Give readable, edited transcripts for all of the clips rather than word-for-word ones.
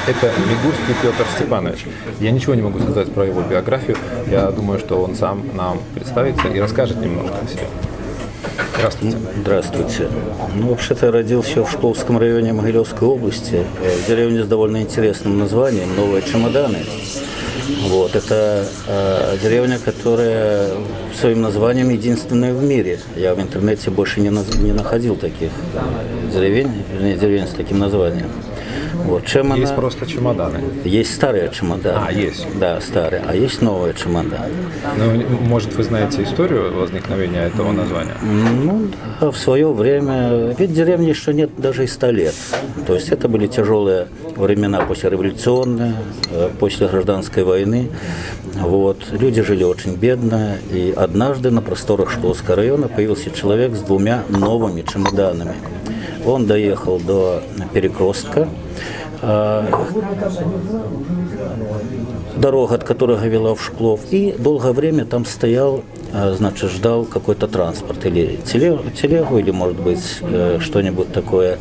Это Мигурский Петр Степанович. Я ничего не могу сказать про его биографию. Я думаю, что он сам нам представится и расскажет немножко о себе. Здравствуйте. Здравствуйте. Вообще-то я родился в Шкловском районе Могилевской области, в деревне с довольно интересным названием «Новые Чемоданы». Это деревня, которая своим названием единственная в мире. Я в интернете больше не находил таких деревень с таким названием. Чем есть просто чемоданы. Есть старые чемоданы. Есть? Да, старые. А есть новые чемоданы. Может, вы знаете историю возникновения этого названия? В свое время, ведь деревни еще нет даже и 100 лет. То есть это были тяжелые времена послереволюционные, после гражданской войны. Люди жили очень бедно. И однажды на просторах Шкловского района появился человек с 2 новыми чемоданами. Он доехал до перекрестка, дорога от которого вела в Шклов, и долгое время там стоял, ждал какой-то транспорт, или телегу, или, может быть, что-нибудь такое.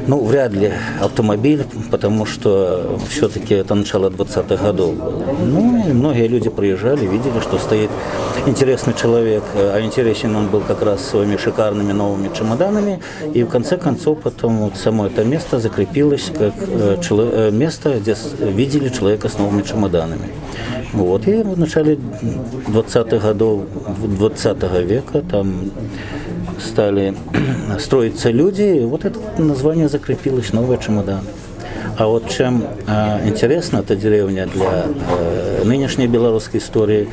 Вряд ли автомобиль, потому что все-таки это начало 20-х годов было. И многие люди приезжали, видели, что стоит интересный человек, а интересен он был как раз своими шикарными новыми чемоданами, и в конце концов потом само это место закрепилось как место, где видели человека с новыми чемоданами. И в начале 20-х годов 20 века там стали строиться люди, и это название закрепилось, «Новые чемоданы». А чем интересна эта деревня для нынешней белорусской истории?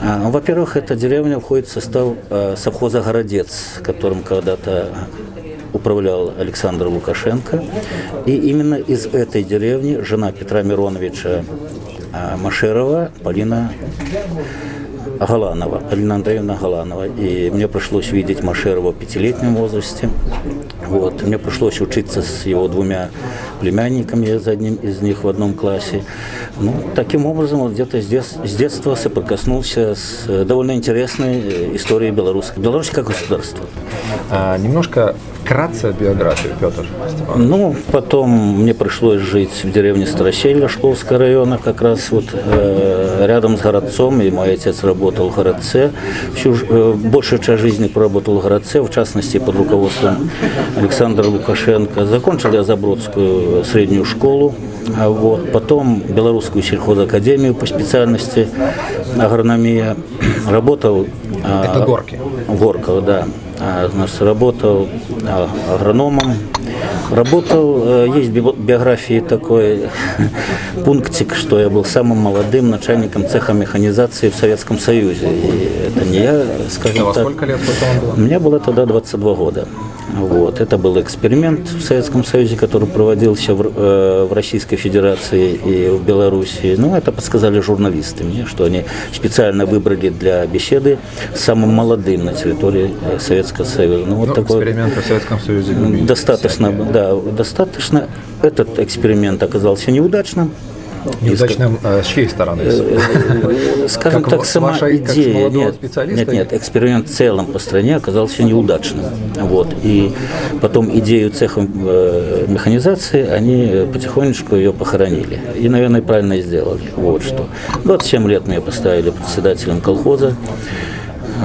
Во-первых, эта деревня входит в состав совхоза «Городец», которым когда-то управлял Александр Лукашенко. И именно из этой деревни жена Петра Мироновича Машерова, Полина Андреевна Галанова. И мне пришлось видеть Машерова в 5-летнем возрасте. Мне пришлось учиться с его 2 племянниками, я с одним из них в одном классе. Таким образом, где-то с детства соприкоснулся с довольно интересной историей Беларуси. Беларусь как государство. Немножко вкратце биографию Петра Степановича. Потом мне пришлось жить в деревне Староселье Шкловского района, как раз рядом с Городцом, и мой отец работал в Городце. Большую часть жизни проработал в Городце, в частности, под руководством Александра Лукашенко. Закончил я Забродскую среднюю школу, потом Белорусскую сельхозакадемию по специальности агрономия. Работал... Это Горки? Горкова, да. Работал агрономом. Есть в биографии такой пунктик, что я был самым молодым начальником цеха механизации в Советском Союзе. И это не я, скажем так. Сколько лет потом было? Мне было тогда 22 года. Это был эксперимент в Советском Союзе, который проводился в Российской Федерации и в Белоруссии. Это подсказали журналисты мне, что они специально выбрали для беседы самым молодым на территории Советского Союза. Эксперименты в Советском Союзе достаточно. Этот эксперимент оказался неудачным. Неудачным с чьей стороны? Скажем так, сама идея. Нет, эксперимент в целом по стране оказался неудачным. И потом идею цеха механизации они потихонечку ее похоронили. И, наверное, правильно сделали. 27 лет меня поставили председателем колхоза.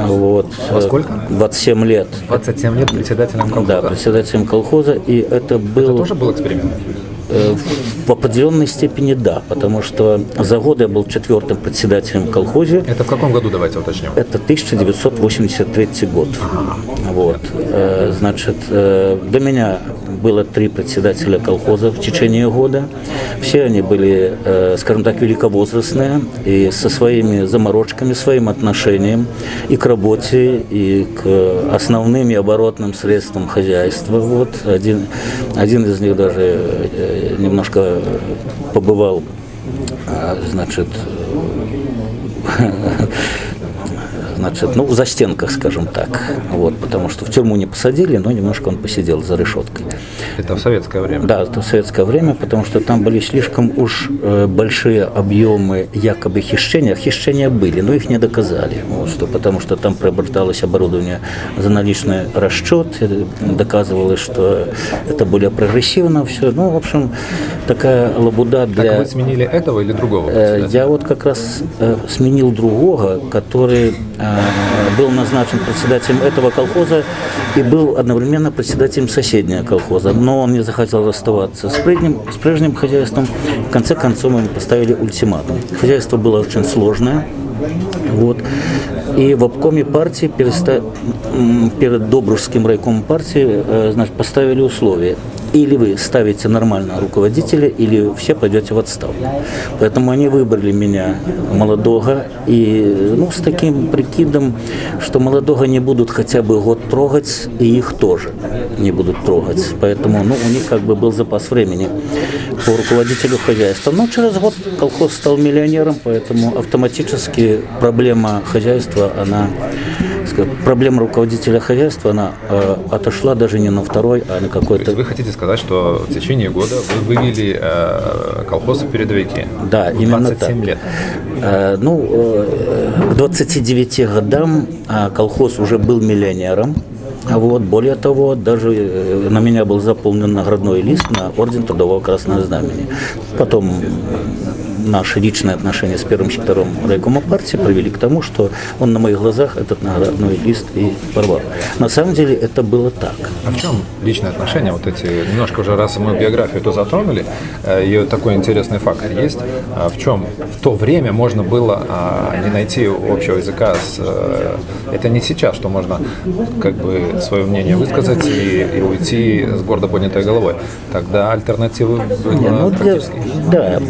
Во сколько? 27 лет. 27 лет председателем колхоза? Да, председателем колхоза. И это тоже был эксперимент? В определенной степени да, потому что за год я был 4-м председателем колхоза. Это в каком году, давайте уточним? Это 1983 год. До меня было 3 председателя колхоза в течение года. Все они были, скажем так, великовозрастные и со своими заморочками, своим отношением и к работе, и к основным и оборотным средствам хозяйства. Один из них даже немножко побывал, в застенках, скажем так. Потому что в тюрьму не посадили, но немножко он посидел за решеткой. Это в советское время? Да, это в советское время, потому что там были слишком уж большие объемы якобы хищения. Хищения были, но их не доказали. Вот, что, потому что там приобреталось оборудование за наличный расчет, доказывалось, что это более прогрессивно все. Ну, в общем, такая лабуда для... Так вы сменили этого или другого? Я вот как раз сменил другого, который был назначен председателем этого колхоза и был одновременно председателем соседнего колхоза. Но он не захотел расставаться с прежним хозяйством. В конце концов, мы поставили ультиматум. Хозяйство было очень сложное. Вот. И в обкоме партии перед Добружским райкомом партии значит, поставили условия. Или вы ставите нормального руководителя, или все пойдете в отставку. Поэтому они выбрали меня молодого, и ну, с таким прикидом, что молодого не будут хотя бы год трогать, и их тоже не будут трогать. Поэтому ну, у них как бы был запас времени по руководителю хозяйства. Но через год колхоз стал миллионером, поэтому автоматически проблема хозяйства, проблема руководителя хозяйства, она отошла даже не на второй, а на какой-то... То есть вы хотите сказать, что в течение года вы вывели колхоз в передовики? Да, именно так. 27 лет. К 29 годам колхоз уже был миллионером. Вот, более того, даже на меня был заполнен наградной лист на орден Трудового Красного Знамени. Потом наши личные отношения с первым секретарем райкома партии привели к тому, что он на моих глазах этот наградной лист и порвал. На самом деле это было так. А в чем личные отношения? Вот эти, немножко уже раз мы биографию то затронули, и такой интересный факт есть. В чем в то время можно было не найти общего языка с... Это не сейчас, что можно как бы свое мнение высказать и уйти с гордо поднятой головой. Тогда альтернативы было практически. Да,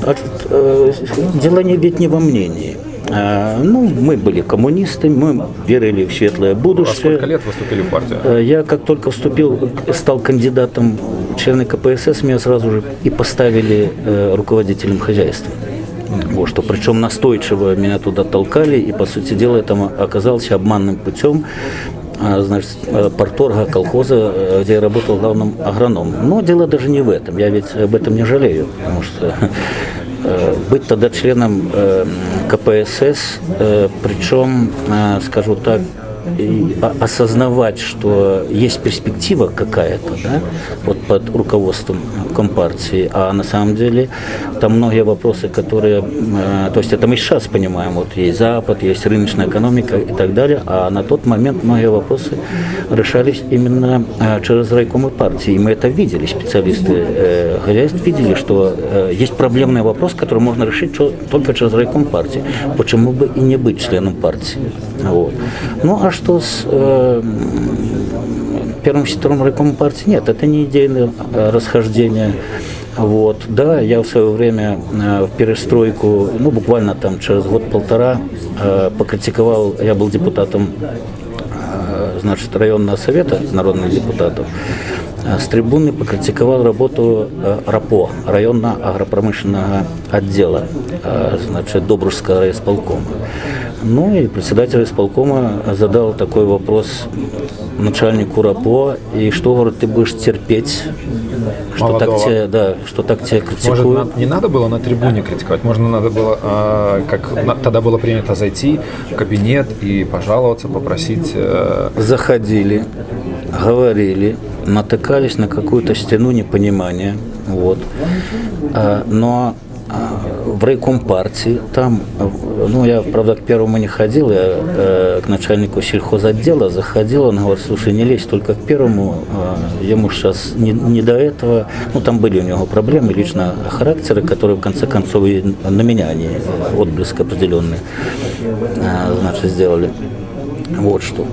дело ведь не во мнении. Мы были коммунистами, мы верили в светлое будущее. А сколько лет вы вступили в партию? Я как только стал кандидатом в члены КПСС, меня сразу же и поставили руководителем хозяйства. Вот, что, причем настойчиво меня туда толкали, и, по сути дела, это оказалось обманным путем. Значит, парторга колхоза, где я работал главным агрономом. Но дело даже не в этом, я ведь об этом не жалею, потому что быть тогда членом КПСС, причем, скажу так, и осознавать, что есть перспектива какая-то, да, вот под руководством Компартии, а на самом деле там многие вопросы, которые, то есть это мы сейчас понимаем, вот есть Запад, есть рыночная экономика и так далее, а на тот момент многие вопросы решались именно через райкомы партии, и мы это видели, специалисты хозяйств видели, что есть проблемный вопрос, который можно решить только через райком партии, почему бы и не быть членом партии, вот. Ну, а что с первым секретарем райкома партии? Нет, это не идейное расхождение. Вот. Да, я в свое время в перестройку, буквально там через год-полтора покритиковал, я был депутатом, значит, районного совета народных депутатов, с трибуны покритиковал работу РАПО, районного агропромышленного отдела, значит, Добружского райисполкома. Ну и председатель исполкома задал такой вопрос начальнику РАПО, и что, говорит, ты будешь терпеть, что так тебя критикуют? Может, не надо было на трибуне критиковать, можно надо было, как тогда было принято, зайти в кабинет и пожаловаться, попросить... Заходили, говорили, натыкались на какую-то стену непонимания, вот. Но в райком партии, там, я, правда, к первому не ходил, я к начальнику сельхозотдела заходил, он говорит, слушай, не лезь только к первому, ему сейчас не до этого, там были у него проблемы личного характера, которые, в конце концов, и на меня они отблеск определенный, значит, сделали. Вот что.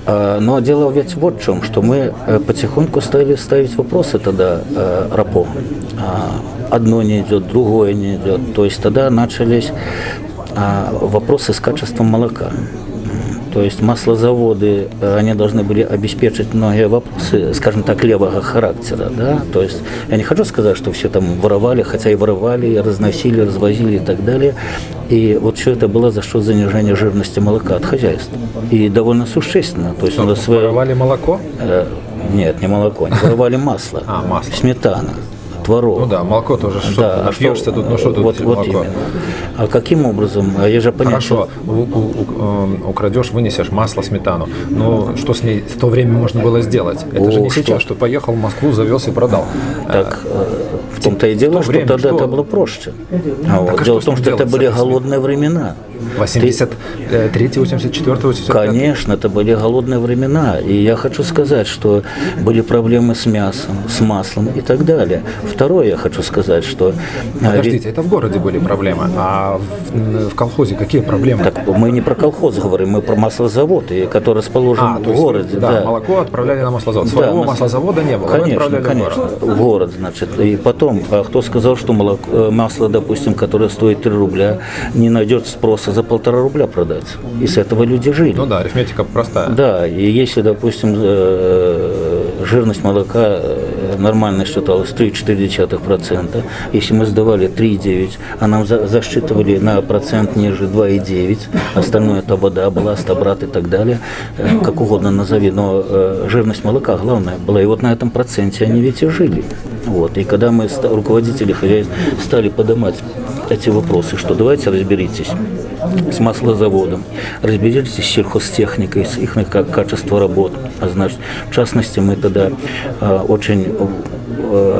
Но дело ведь вот в чем, что мы потихоньку стали ставить вопросы тогда РАПО. Одно не идет, другое не идет. То есть тогда начались вопросы с качеством молока. То есть маслозаводы, они должны были обеспечить многие вопросы, скажем так, левого характера, да. То есть я не хочу сказать, что все там воровали, хотя и воровали, и разносили, развозили и так далее. И вот все это было за счет занижения жирности молока от хозяйства. И довольно существенно. То есть воровали молоко? Нет, не молоко. Они воровали масло. Масло. Сметана. Творог. Ну да, молоко тоже, что Да, напьешься тут, ну что тут вот молоко? именно. А каким образом? Я же понял, Хорошо, украдешь, вынесешь масло, сметану. Но что с ней в то время можно было сделать? Это же не сейчас, что поехал в Москву, завез и продал. Так, в том-то и дело, что время тогда что? это было проще. Дело в том, что это делать были с этим? голодные времена. 83-й, 84-й, 85-й? Конечно, это были голодные времена. И я хочу сказать, что были проблемы с мясом, с маслом и так далее. Второе, я хочу сказать, что... Подождите, это в городе были проблемы, а в колхозе какие проблемы? Так мы не про колхоз говорим, мы про маслозавод, который расположен то в есть, городе. да, молоко отправляли на маслозавод. Своего маслозавода не было, вы Конечно, отправляли конечно, в город. в город, значит. И потом, кто сказал, что масло, допустим, которое стоит 3 рубля, не найдет спроса за 1,5 рубля продать. И с этого люди жили. Ну да, арифметика простая. Да, и если, допустим, жирность молока нормально считалась 3,4%, если мы сдавали 3,9%, а нам засчитывали на процент ниже 2,9%, остальное это вода, балласт, обрат и так далее, как угодно назови, но жирность молока главная была. И вот на этом проценте они ведь и жили. Вот. И когда мы, руководители хозяйств, стали поднимать эти вопросы, что давайте разберитесь с маслозаводом, разберитесь с сельхозтехникой, с их качеством работ. А значит, в частности, мы тогда очень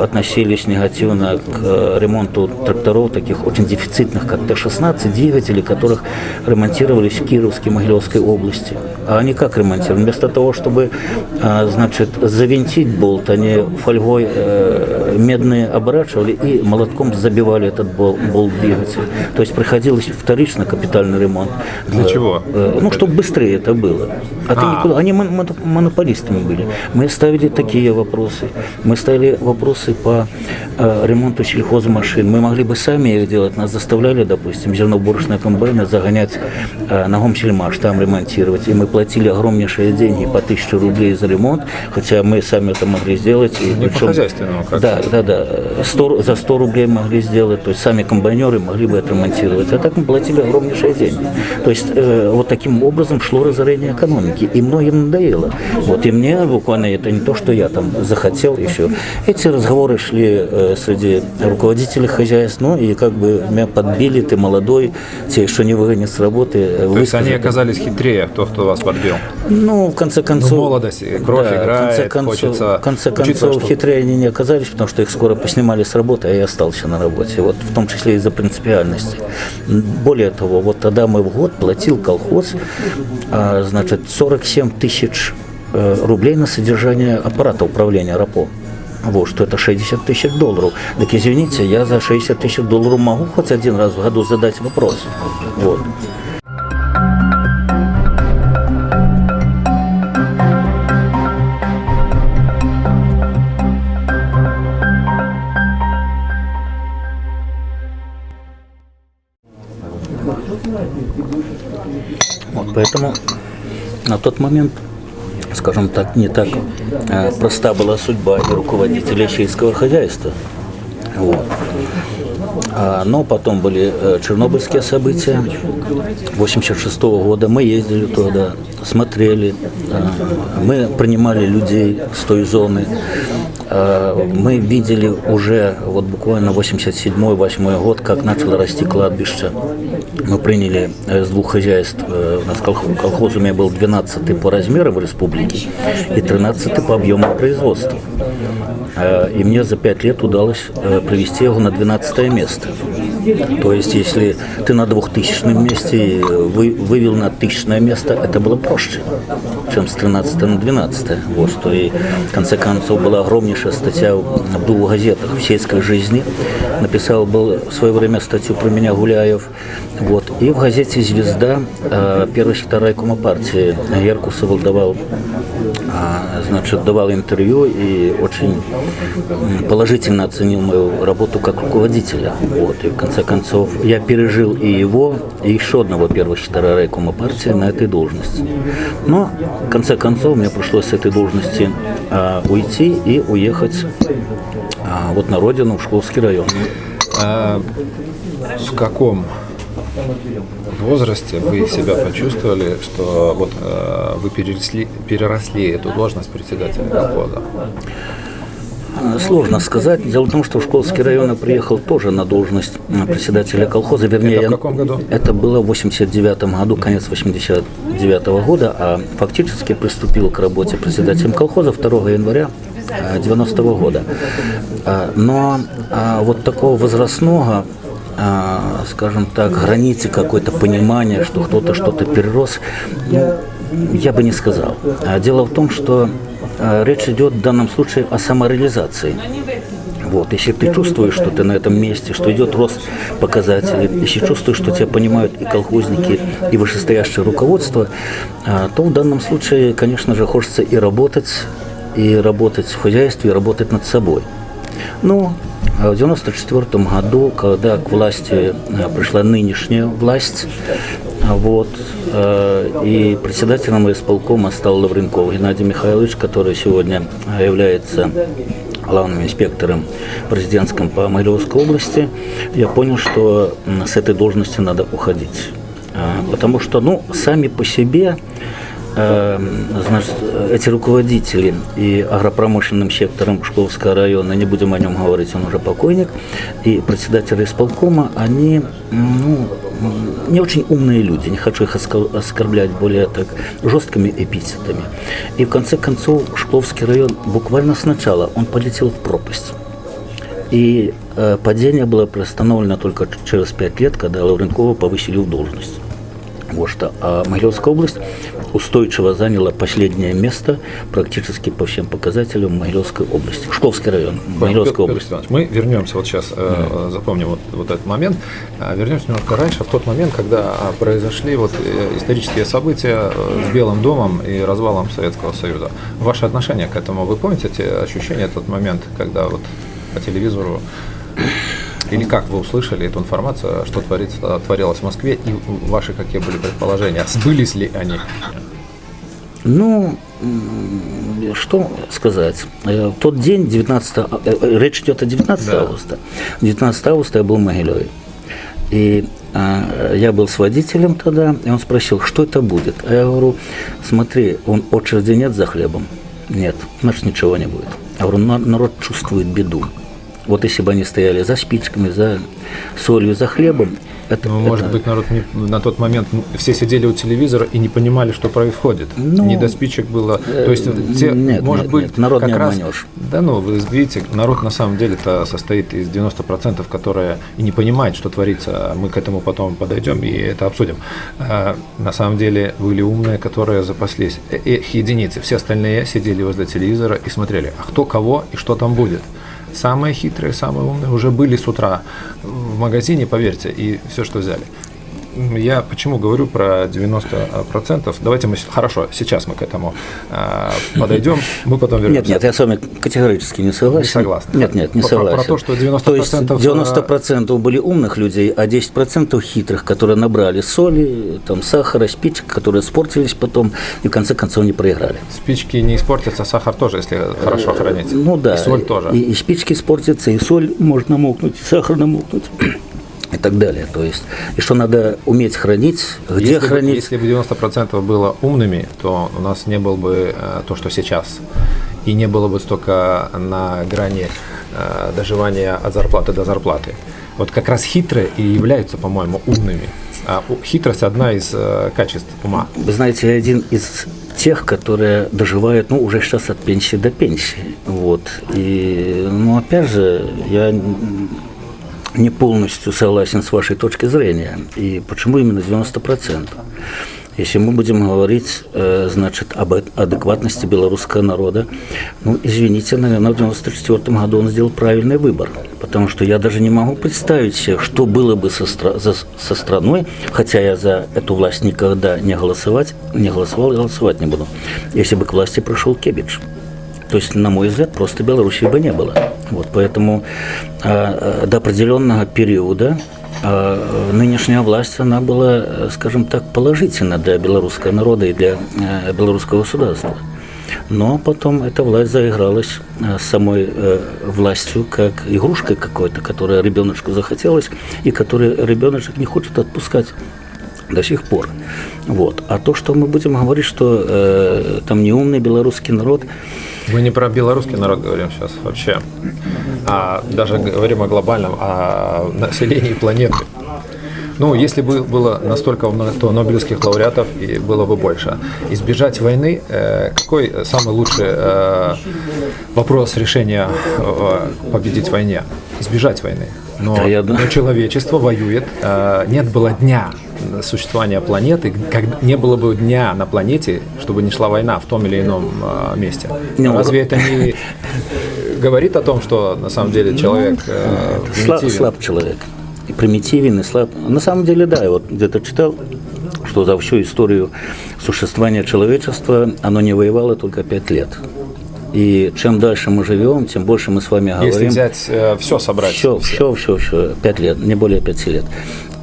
относились негативно к ремонту тракторов, таких очень дефицитных, как Т-16, двигатели, которых ремонтировались в Кировской, Могилевской области. А они как ремонтировали? Вместо того, чтобы, значит, завинтить болт, они фольгой медные оборачивали и молотком забивали этот болт двигателя. То есть приходилось вторично капитальный ремонт. Для чего? Ну, чтобы быстрее это было. Они монополистами были. Мы ставили такие вопросы. Мы ставили вопросы по ремонту сельхозмашин. Мы могли бы сами их делать. Нас заставляли, допустим, зерноуборочные комбайны загонять на Гомсельмаш, там ремонтировать. И мы платили огромнейшие деньги по 1000 рублей за ремонт, хотя мы сами это могли сделать. И не по хозяйственному как? Да. За 100 рублей могли сделать. То есть сами комбайнеры могли бы отремонтировать. А так мы платили огромнейшие деньги. То есть вот таким образом шло разорение экономики. И многим надоело. Вот и мне буквально это не то, что я там захотел еще. Эти разговоры шли среди руководителей хозяйств, ну и как бы меня подбили, ты молодой, тебя еще не выгонят с работы. То есть они оказались хитрее, кто вас подбил? Ну, в конце концов... молодость, кровь играет, в конце концов хитрее они не оказались, потому что их скоро поснимали с работы, а я остался на работе. Вот в том числе из-за принципиальности. Более того, вот тогда мы в год платил колхоз, значит, 47 тысяч рублей на содержание аппарата управления РАПО. Вот, что это 60 тысяч долларов. Так извините, я за 60 тысяч долларов могу хоть один раз в году задать вопрос. Вот. Вот, поэтому на тот момент, скажем так, не так проста была судьба и руководителей сельского хозяйства. Вот. Но потом были чернобыльские события 1986 года. Мы ездили туда, смотрели, мы принимали людей с той зоны. Мы видели уже вот буквально 87-88 год, как начало расти кладбище. Мы приняли с 2 хозяйств, у нас колхоз у меня был 12-й по размеру в республике и 13-й по объему производства. И мне за 5 лет удалось привести его на 12 место. То есть, если ты на 2000 месте вывел на 1000 место, это было проще, чем с 13 на 12. Вот что и в конце концов была огромнейшая статья в 2 газетах в сельской жизни. Написал был в свое время статью про меня Гуляев. Вот. И в газете «Звезда» первый секретарь райкома партии Яркусов давал интервью и очень положительно оценил мою работу как руководителя. Вот. И в конце концов я пережил и его, и еще одного первого секретаря райкома партии на этой должности. Но в конце концов мне пришлось с этой должности уйти и уехать вот на родину, в Шкловский район. В каком возрасте вы себя почувствовали, что вот вы переросли эту должность председателя колхоза? Сложно сказать. Дело в том, что в Шкловский район я приехал тоже на должность председателя колхоза. Вернее, Это в каком году? Это было в 89 году, конец 89 года, а фактически приступил к работе председателем колхоза 2 января 90 года. Но вот такого возрастного, скажем так, границы какое-то понимания, что кто-то что-то перерос, я бы не сказал. Дело в том, что речь идет в данном случае о самореализации. Вот, если ты чувствуешь, что ты на этом месте, что идет рост показателей, если чувствуешь, что тебя понимают и колхозники, и вышестоящее руководство, то в данном случае, конечно же, хочется и работать в хозяйстве, и работать над собой. Но в 1994 году, когда к власти пришла нынешняя власть, вот, и председателем исполкома стал Лавренков Геннадий Михайлович, который сегодня является главным инспектором президентским по Могилевской области, я понял, что с этой должности надо уходить. Потому что, сами по себе, значит, эти руководители и агропромышленным сектором Шкловского района, не будем о нем говорить, он уже покойник, и председатели исполкома, они, не очень умные люди, не хочу их оскорблять более так жесткими эпитетами. И в конце концов Шкловский район буквально сначала он полетел в пропасть. И падение было приостановлено только через 5 лет, когда Лавренкова повысили в должность. Вот что. А Могилевская область устойчиво заняла последнее место практически по всем показателям Могилевской области. Шкловский район, Могилевская область. Мы вернемся вот сейчас, запомним вот этот момент, вернемся немножко раньше, в тот момент, когда произошли вот исторические события с Белым домом и развалом Советского Союза. Ваше отношение к этому, вы помните эти ощущения, этот момент, когда вот по телевизору или как вы услышали эту информацию, что творилось в Москве, и ваши какие были предположения? Сбылись ли они? Что сказать. В тот день, речь идет о 19 августа. 19 августа я был в Могилеве. И я был с водителем тогда, и он спросил, что это будет. А я говорю, смотри, очереди нет за хлебом? Нет, значит ничего не будет. Я говорю, народ чувствует беду. Вот если бы они стояли за спичками, за солью, за хлебом. Может быть, народ на тот момент все сидели у телевизора и не понимали, что происходит. Не до спичек было. То есть, нет, народ не обманешь. Да, вы видите, народ на самом деле-то состоит из 90%, которые и не понимают, что творится. Мы к этому потом подойдем и это обсудим. На самом деле были умные, которые запаслись. Их единицы. Все остальные сидели возле телевизора и смотрели, а кто кого и что там будет. Самые хитрые, самые умные уже были с утра в магазине, поверьте, и все, что взяли. Я почему говорю про 90%? Давайте хорошо, сейчас мы к этому подойдем, мы потом вернемся. Нет, я с вами категорически не согласен. Не согласен? Нет, не согласен. Про то, что 90%... То есть 90% были умных людей, а 10% хитрых, которые набрали соли, сахара, спичек, которые испортились потом, и в конце концов не проиграли. Спички не испортятся, сахар тоже, если хорошо хранить. Да. И соль тоже. И спички испортятся, и соль может намокнуть, и сахар намокнуть. И так далее. То есть, и что надо уметь хранить, где хранить. Если бы 90% было умными, то у нас не было бы то, что сейчас. И не было бы столько на грани доживания от зарплаты до зарплаты. Вот как раз хитрые и являются, по-моему, умными. А хитрость – одна из качеств ума. Вы знаете, я один из тех, которые доживают, уже сейчас от пенсии до пенсии. Вот. И, опять же, я не полностью согласен с вашей точки зрения. И почему именно 90%? Если мы будем говорить, об адекватности белорусского народа, извините, наверное, в 1994 году он сделал правильный выбор. Потому что я даже не могу представить себе, что было бы со страной, хотя я за эту власть никогда не голосовал и голосовать не буду, если бы к власти пришел Кебич. То есть, на мой взгляд, просто Белоруссии бы не было. Вот, поэтому до определенного периода нынешняя власть, она была, скажем так, положительна для белорусского народа и для белорусского государства. Но потом эта власть заигралась с самой властью как игрушкой какой-то, которая ребеночку захотелось, и который ребеночек не хочет отпускать до сих пор. Вот. А то, что мы будем говорить, что там неумный белорусский народ. Мы не про белорусский народ говорим сейчас вообще, а даже говорим о глобальном, о населении планеты. Ну, если бы было настолько много, то нобелевских лауреатов и было бы больше. Избежать войны, какой самый лучший вопрос решения победить в войне? Избежать войны. Но человечество воюет. Нет было дня существования планеты, как не было бы дня на планете, чтобы не шла война в том или ином месте. Разве это не говорит о том, что на самом деле человек слаб человек? И примитивен, и слаб. На самом деле, да, я вот где-то читал, что за всю историю существования человечества оно не воевало только 5 лет. И чем дальше мы живем, тем больше мы с вами говорим. Если взять все, собрать. Все, 5 лет, не более 5 лет.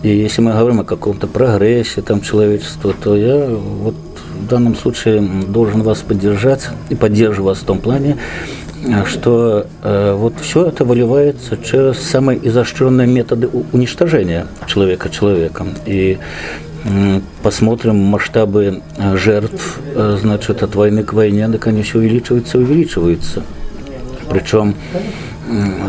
И если мы говорим о каком-то прогрессе там, человечества, то я вот в данном случае должен вас поддержать и поддерживаю вас в том плане, что вот все это выливается через самые изощренные методы уничтожения человека человеком. И посмотрим масштабы жертв, значит, от войны к войне, так они все увеличиваются. Причем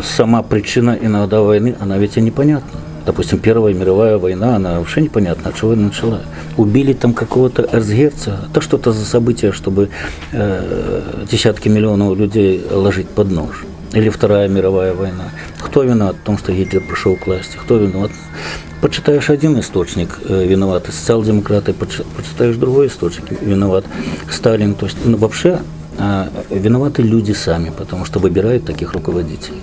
сама причина иногда войны, она ведь и непонятна. Допустим, Первая мировая война, она вообще непонятна, от чего она начала. Убили там какого-то эрцгерцога, это что-то за событие, чтобы десятки миллионов людей ложить под нож. Или Вторая мировая война. Кто виноват в том, что Гитлер пришел к власти? Кто виноват? Почитаешь один источник, виноваты социал-демократы, почитаешь другой источник, виноват Сталин. То есть вообще виноваты люди сами, потому что выбирают таких руководителей.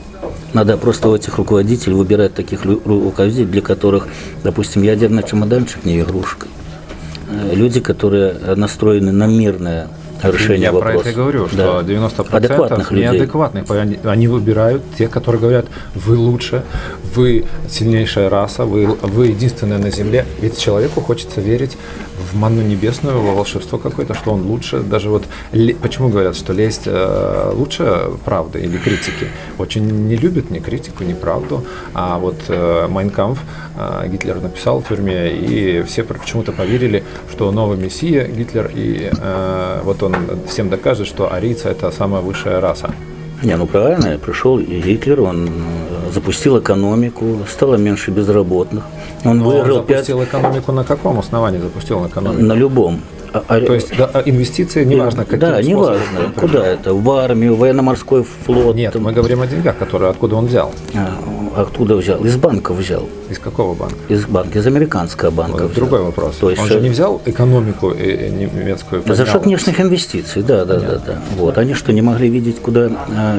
Надо просто у этих руководителей выбирать таких руководителей, для которых, допустим, ядерный чемоданчик не игрушка. Люди, которые настроены на мирное решение вопроса. Я про это и говорю, что 90% неадекватных. Они выбирают те, которые говорят, вы лучше, вы сильнейшая раса, вы единственная на Земле. Ведь человеку хочется верить в манну небесную, во волшебство какое-то, что он лучше. Даже вот почему говорят, что лесть лучше правды или критики? Очень не любят ни критику, ни правду. А вот «Майн кампф» Гитлер написал в тюрьме, и все почему-то поверили, что новый мессия Гитлер, и вот он всем докажет, что арийцы – это самая высшая раса. Не, ну правильно, пришел Гитлер, он запустил экономику, стало меньше безработных. Он выиграл запустил экономику на каком основании запустил экономику? На любом. То есть инвестиции, неважно каким способом. Да, неважно, куда это, в армию, военно-морской флот. Нет, мы говорим о деньгах, которые откуда он взял. Откуда взял? Из банка взял. Из какого банка? Из банка, из американского банка. Вот другой вопрос. То есть он же не взял экономику немецкую? За счет внешних инвестиций, да. Вот. Они что, не могли видеть, куда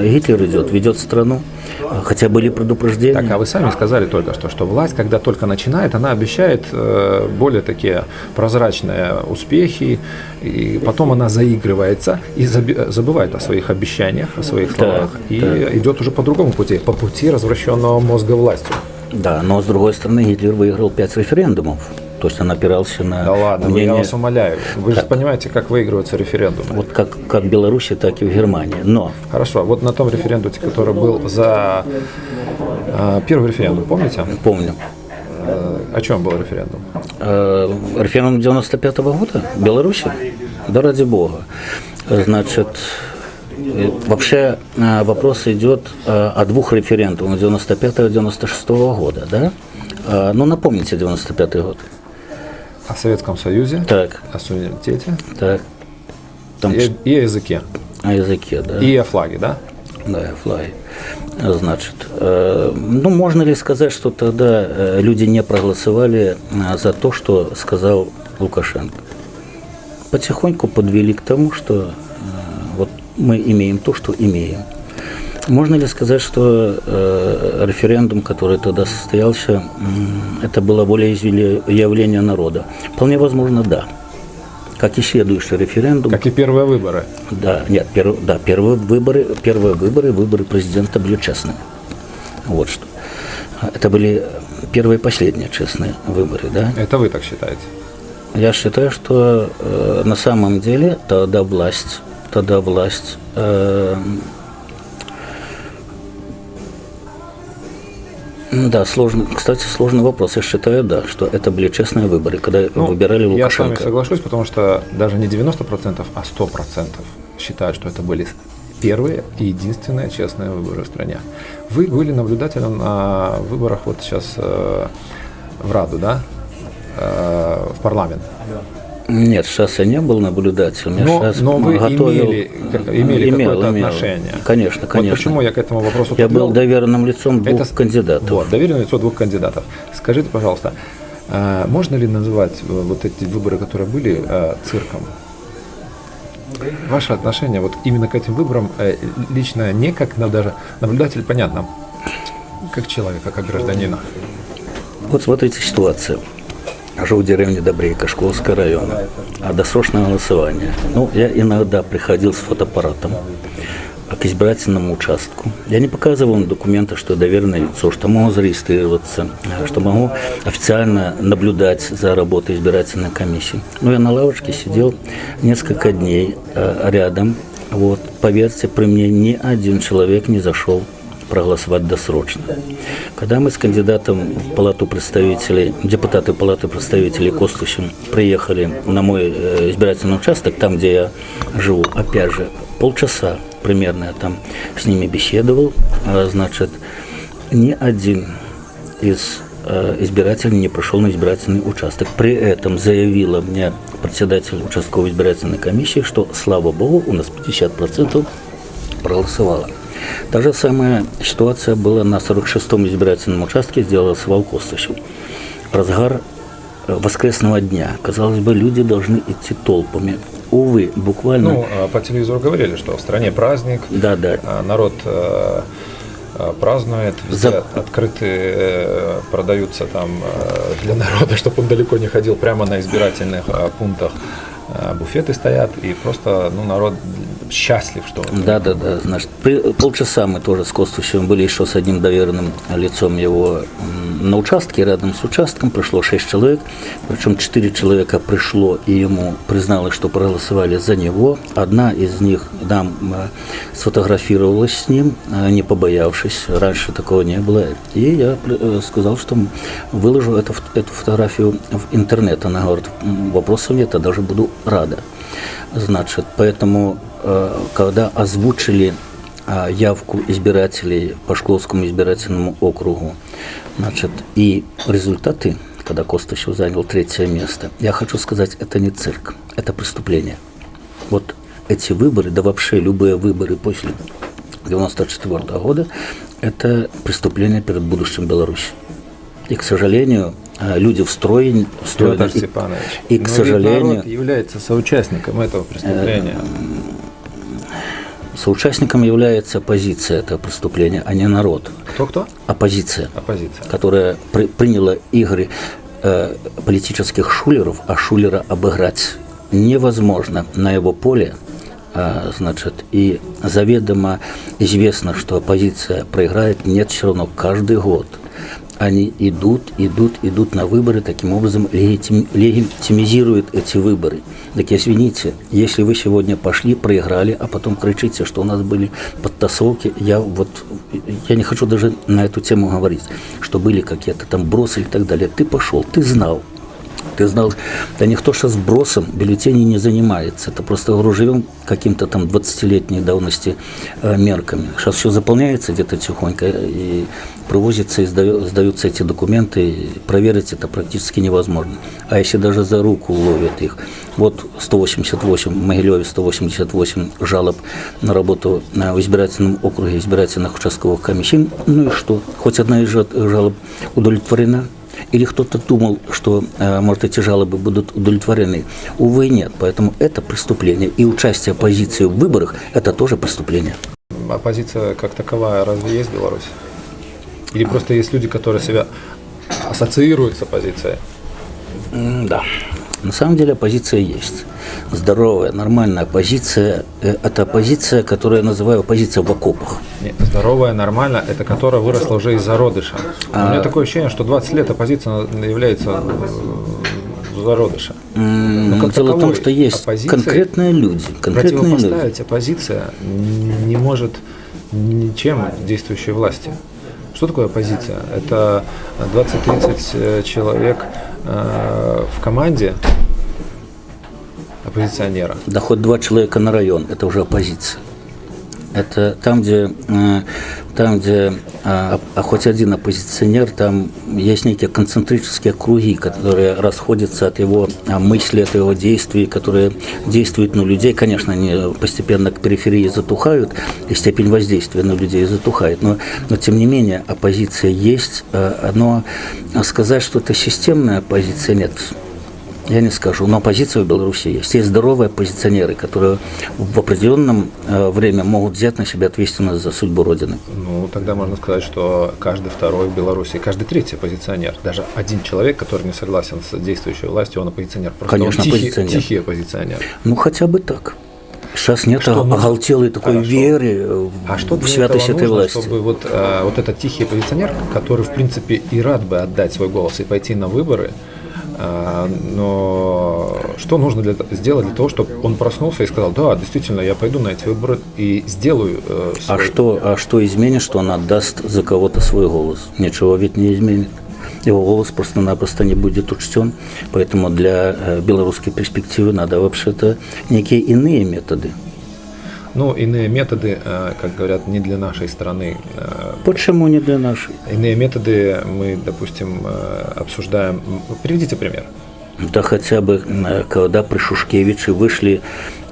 Гитлер ведет страну? Хотя были предупреждения. Так, а вы сами сказали только что власть, когда только начинает, она обещает более такие прозрачные успехи, и потом она заигрывается и забывает о своих обещаниях, о своих словах, идет уже по другому пути, по пути развращенного мозга властью. Да, но с другой стороны Гитлер выиграл 5 референдумов. То есть он опирался на... Да ладно, мнение... я вас умоляю. Вы же понимаете, как выигрываются референдумы. Вот как в Беларуси, так и в Германии. Но... Хорошо, вот на том референдуме, который был за первый референдум, помните? Помню. О чем был референдум? Референдум 95-го года в Беларуси? Да ради бога. Значит, вообще вопрос идет о 2 референдумах 95-го и 96-го года, да? Ну, напомните 95-й год. О Советском Союзе, так. О суверенитете, так. Там... и о языке. О языке, да. И о флаге, да? Да, о флаге. Значит, ну, можно ли сказать, что тогда люди не проголосовали за то, что сказал Лукашенко? Потихоньку подвели к тому, что вот мы имеем то, что имеем. Можно ли сказать, что референдум, который тогда состоялся, это было волеизъявление народа? Вполне возможно, да. Как и следующий референдум. Как и первые выборы. Да, нет, первые выборы президента были честными. Вот что. Это были первые и последние честные выборы, да? Это вы так считаете? Я считаю, что на самом деле тогда власть тогда власть. Да, сложный вопрос. Я считаю, да, что это были честные выборы, когда выбирали Лукашенко. Я с вами соглашусь, потому что даже не 90%, а 100% считают, что это были первые и единственные честные выборы в стране. Вы были наблюдателем на выборах вот сейчас в Раду, да? В парламент. Нет, сейчас я не был наблюдателем. Но вы имели какое-то отношение. Конечно. Вот почему я к этому вопросу Я был доверенным лицом двух кандидатов. Вот, доверенное лицо двух кандидатов. Скажите, пожалуйста, можно ли называть вот эти выборы, которые были, цирком? Ваше отношение вот именно к этим выборам лично не как даже наблюдатель, понятно, как человека, как гражданина. Вот смотрите ситуацию. Живу в деревне Добрейка, Шкловского района. А досрочное голосование. Я иногда приходил с фотоаппаратом к избирательному участку. Я не показывал им документы, что я доверенное лицо, что могу зарегистрироваться, что могу официально наблюдать за работой избирательной комиссии. Я на лавочке сидел несколько дней рядом. Поверьте, при мне ни один человек не зашел проголосовать досрочно. Когда мы с кандидатом в Палату представителей, депутаты Палаты представителей Костусем приехали на мой избирательный участок, там, где я живу, опять же, полчаса примерно я там с ними беседовал, ни один из избирателей не пришел на избирательный участок. При этом заявила мне председатель участковой избирательной комиссии, что, слава богу, у нас 50% проголосовало. Та же самая ситуация была на 46-м избирательном участке, где голосовал Костусев. Разгар воскресного дня. Казалось бы, люди должны идти толпами. Увы, буквально... По телевизору говорили, что в стране праздник, да. Народ празднует, везде открыты продаются там для народа, чтобы он далеко не ходил, прямо на избирательных пунктах буфеты стоят, и просто народ счастлив, что... Да. Значит, полчаса мы тоже с Костусевым были еще с одним доверенным лицом его на участке. Рядом с участком пришло 6 человек, причем 4 человека пришло, и ему призналось, что проголосовали за него. Одна из них сфотографировалась с ним, не побоявшись. Раньше такого не было. И я сказал, что выложу эту фотографию в интернет. Она говорит, вопросов нет, я даже буду рада. Значит, поэтому, когда озвучили явку избирателей по Шкловскому избирательному округу, и результаты, когда Костусев занял 3-е место, я хочу сказать, это не цирк, это преступление. Вот эти выборы, да вообще любые выборы после 1994 года, это преступление перед будущим Беларуси. И, к сожалению, люди встроены. Петр Степанович, и к сожалению, народ является соучастником этого преступления. Соучастником является оппозиция этого преступления, а не народ. Кто? Оппозиция. Которая приняла игры политических шулеров, а шулера обыграть невозможно на его поле. И заведомо известно, что оппозиция проиграет, нет, все равно каждый год они идут на выборы, таким образом легитимизируют эти выборы. Так извините, если вы сегодня пошли, проиграли, а потом кричите, что у нас были подтасовки, я не хочу даже на эту тему говорить, что были какие-то там бросы и так далее. Ты пошел, ты знал, да никто сейчас бросом бюллетеней не занимается. Это просто живем каким-то там 20-летней давности мерками. Сейчас все заполняется где-то тихонько и привозятся и сдаются эти документы. И проверить это практически невозможно. А если даже за руку ловят их. Вот 188, в Могилеве 188 жалоб на работу в избирательном округе избирательных участковых комиссий. Ну и что? Хоть одна из жалоб удовлетворена? Или кто-то думал, что, может, эти жалобы будут удовлетворены? Увы, нет. Поэтому это преступление. И участие оппозиции в выборах – это тоже преступление. Оппозиция как таковая разве есть в Беларуси? Или просто есть люди, которые себя ассоциируют с оппозицией? Да. На самом деле оппозиция есть. Здоровая, нормальная оппозиция – это оппозиция, которую я называю оппозиция в окопах. Нет, здоровая, нормальная – это которая выросла уже из зародыша. У меня такое ощущение, что 20 лет оппозиция является зародыша. Как Дело в том, таковой что есть оппозиции конкретные люди. противопоставить оппозиция не может ничем действующей власти. Что такое оппозиция? Это 20-30 человек в команде оппозиционера. Да хоть 2 человека на район, это уже оппозиция. Это там, где хоть один оппозиционер, там есть некие концентрические круги, которые расходятся от его мысли, от его действий, которые действуют на людей. Конечно, они постепенно к периферии затухают, и степень воздействия на людей затухает. Но тем не менее, оппозиция есть. Но сказать, что это системная оппозиция, нет. Я не скажу, но оппозиция в Беларуси есть. Есть здоровые оппозиционеры, которые в определенном время могут взять на себя ответственность за судьбу Родины. Ну, тогда можно сказать, что каждый второй в Беларуси, каждый третий оппозиционер, даже один человек, который не согласен с действующей властью, он оппозиционер. Просто конечно, он оппозиционер. Тихий оппозиционер. Ну, хотя бы так. Сейчас нет оголтелой такой веры в святость этой власти. Чтобы вот этот тихий оппозиционер, который, в принципе, и рад бы отдать свой голос и пойти на выборы, но что нужно сделать для того, чтобы он проснулся и сказал: да, действительно, я пойду на эти выборы и сделаю свой... А что изменит, что он отдаст за кого-то свой голос? Ничего ведь не изменит. Его голос просто-напросто не будет учтен. Поэтому для белорусской перспективы надо вообще-то некие иные методы. Ну, иные методы, как говорят, не для нашей страны. Почему не для нашей? Иные методы мы, допустим, обсуждаем. Приведите пример. Да хотя бы, когда при Шушкевиче вышли,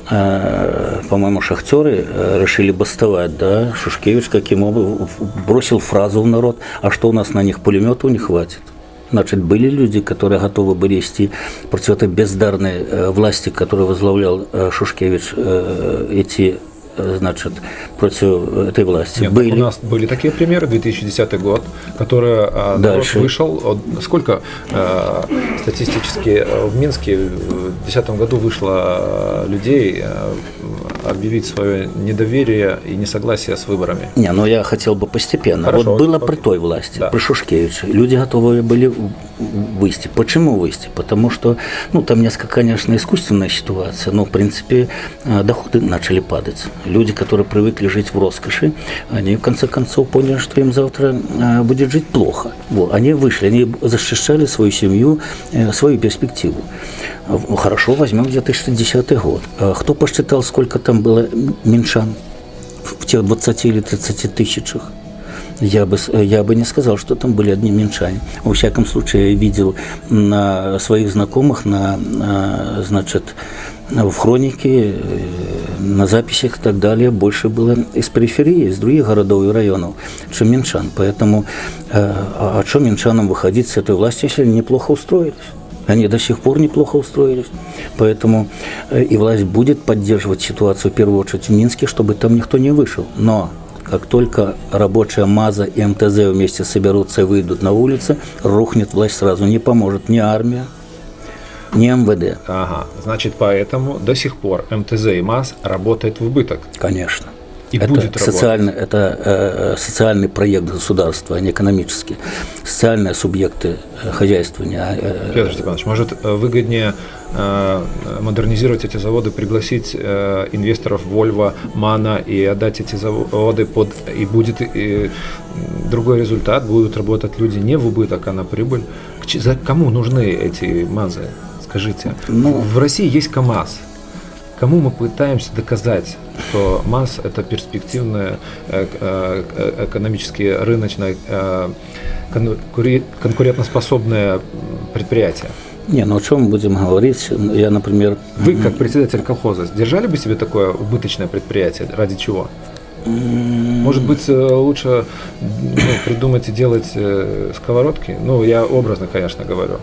по-моему, шахтеры решили бастовать, да? Шушкевич каким образом бросил фразу в народ: а что у нас на них пулеметов не хватит? Значит, были люди, которые готовы были идти против этой бездарной власти, которую возглавлял Шушкевич, против этой власти. Нет, у нас были такие примеры, 2010 год, который народ вышел, сколько статистически в Минске в 2010 году вышло людей объявить свое недоверие и несогласие с выборами. Не, но я хотел бы постепенно. Хорошо, вот было при той власти, да. При Шушкевиче. Люди готовы были выйти. Почему выйти? Потому что, там несколько, конечно, искусственная ситуация, но, в принципе, доходы начали падать. Люди, которые привыкли жить в роскоши, они, в конце концов, поняли, что им завтра будет жить плохо. Вот. Они вышли, они защищали свою семью, свою перспективу. Хорошо, возьмем где-то 2010 год. Кто посчитал, сколько там было минчан в тех 20 или 30 тысячах? Я бы не сказал, что там были одни минчане. Во всяком случае, я видел на своих знакомых, в хронике, на записях и так далее, больше было из периферии, из других городов и районов, чем минчан. Поэтому, о чем минчанам выходить с этой власти, если они неплохо устроились? Они до сих пор неплохо устроились. Поэтому и власть будет поддерживать ситуацию, в первую очередь, в Минске, чтобы там никто не вышел. Но как только рабочая МАЗа и МТЗ вместе соберутся и выйдут на улицы, рухнет власть сразу. Не поможет ни армия, ни МВД. Ага, значит, поэтому до сих пор МТЗ и МАЗ работают в убыток. Конечно. И будет работать. Это социальный проект государства, а не экономический. Социальные субъекты хозяйствования. Петр Степанович, может, выгоднее модернизировать эти заводы, пригласить инвесторов Volvo, MAN и отдать эти заводы и будет другой результат, будут работать люди не в убыток, а на прибыль. Кому нужны эти МАЗы? Скажите. В России есть КАМАЗ. Кому мы пытаемся доказать, что МАЗ – это перспективное, экономически рыночное, конкурентоспособное предприятие? О чем мы будем говорить? Я, например... Вы, как председатель колхоза, держали бы себе такое убыточное предприятие? Ради чего? Может быть, лучше придумать и делать сковородки? Я образно, конечно, говорю.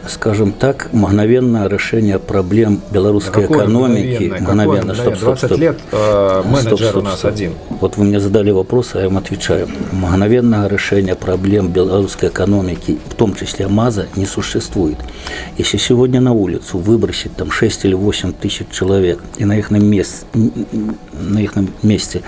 Скажем так, мгновенное решение проблем белорусской экономики. Мгновенно. 20 лет менеджер у нас один. Вот вы мне задали вопрос, а я вам отвечаю. Мгновенное решение проблем белорусской экономики, в том числе МАЗа, не существует. Если сегодня на улицу выбросить там 6 или 8 тысяч человек и на их месте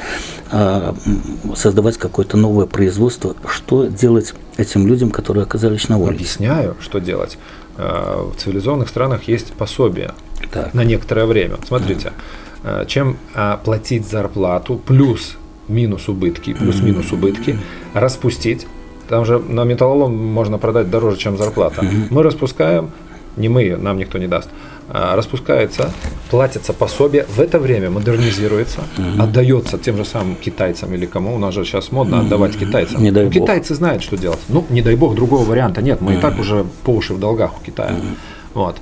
создавать какое-то новое производство, что делать этим людям, которые оказались на улице? Объясняю, что делать. в цивилизованных странах есть пособие Так. на некоторое время. Вот смотрите, чем платить зарплату плюс-минус убытки, распустить. Там же на металлолом можно продать дороже, чем зарплата. Мы распускаем, не мы, нам никто не даст. Распускается, платится пособие, в это время модернизируется, отдается тем же самым китайцам или кому. У нас же сейчас модно отдавать китайцам. Не дай бог. Китайцы знают, что делать. Ну, не дай бог, другого варианта нет. Мы и так уже по уши в долгах у Китая. Вот.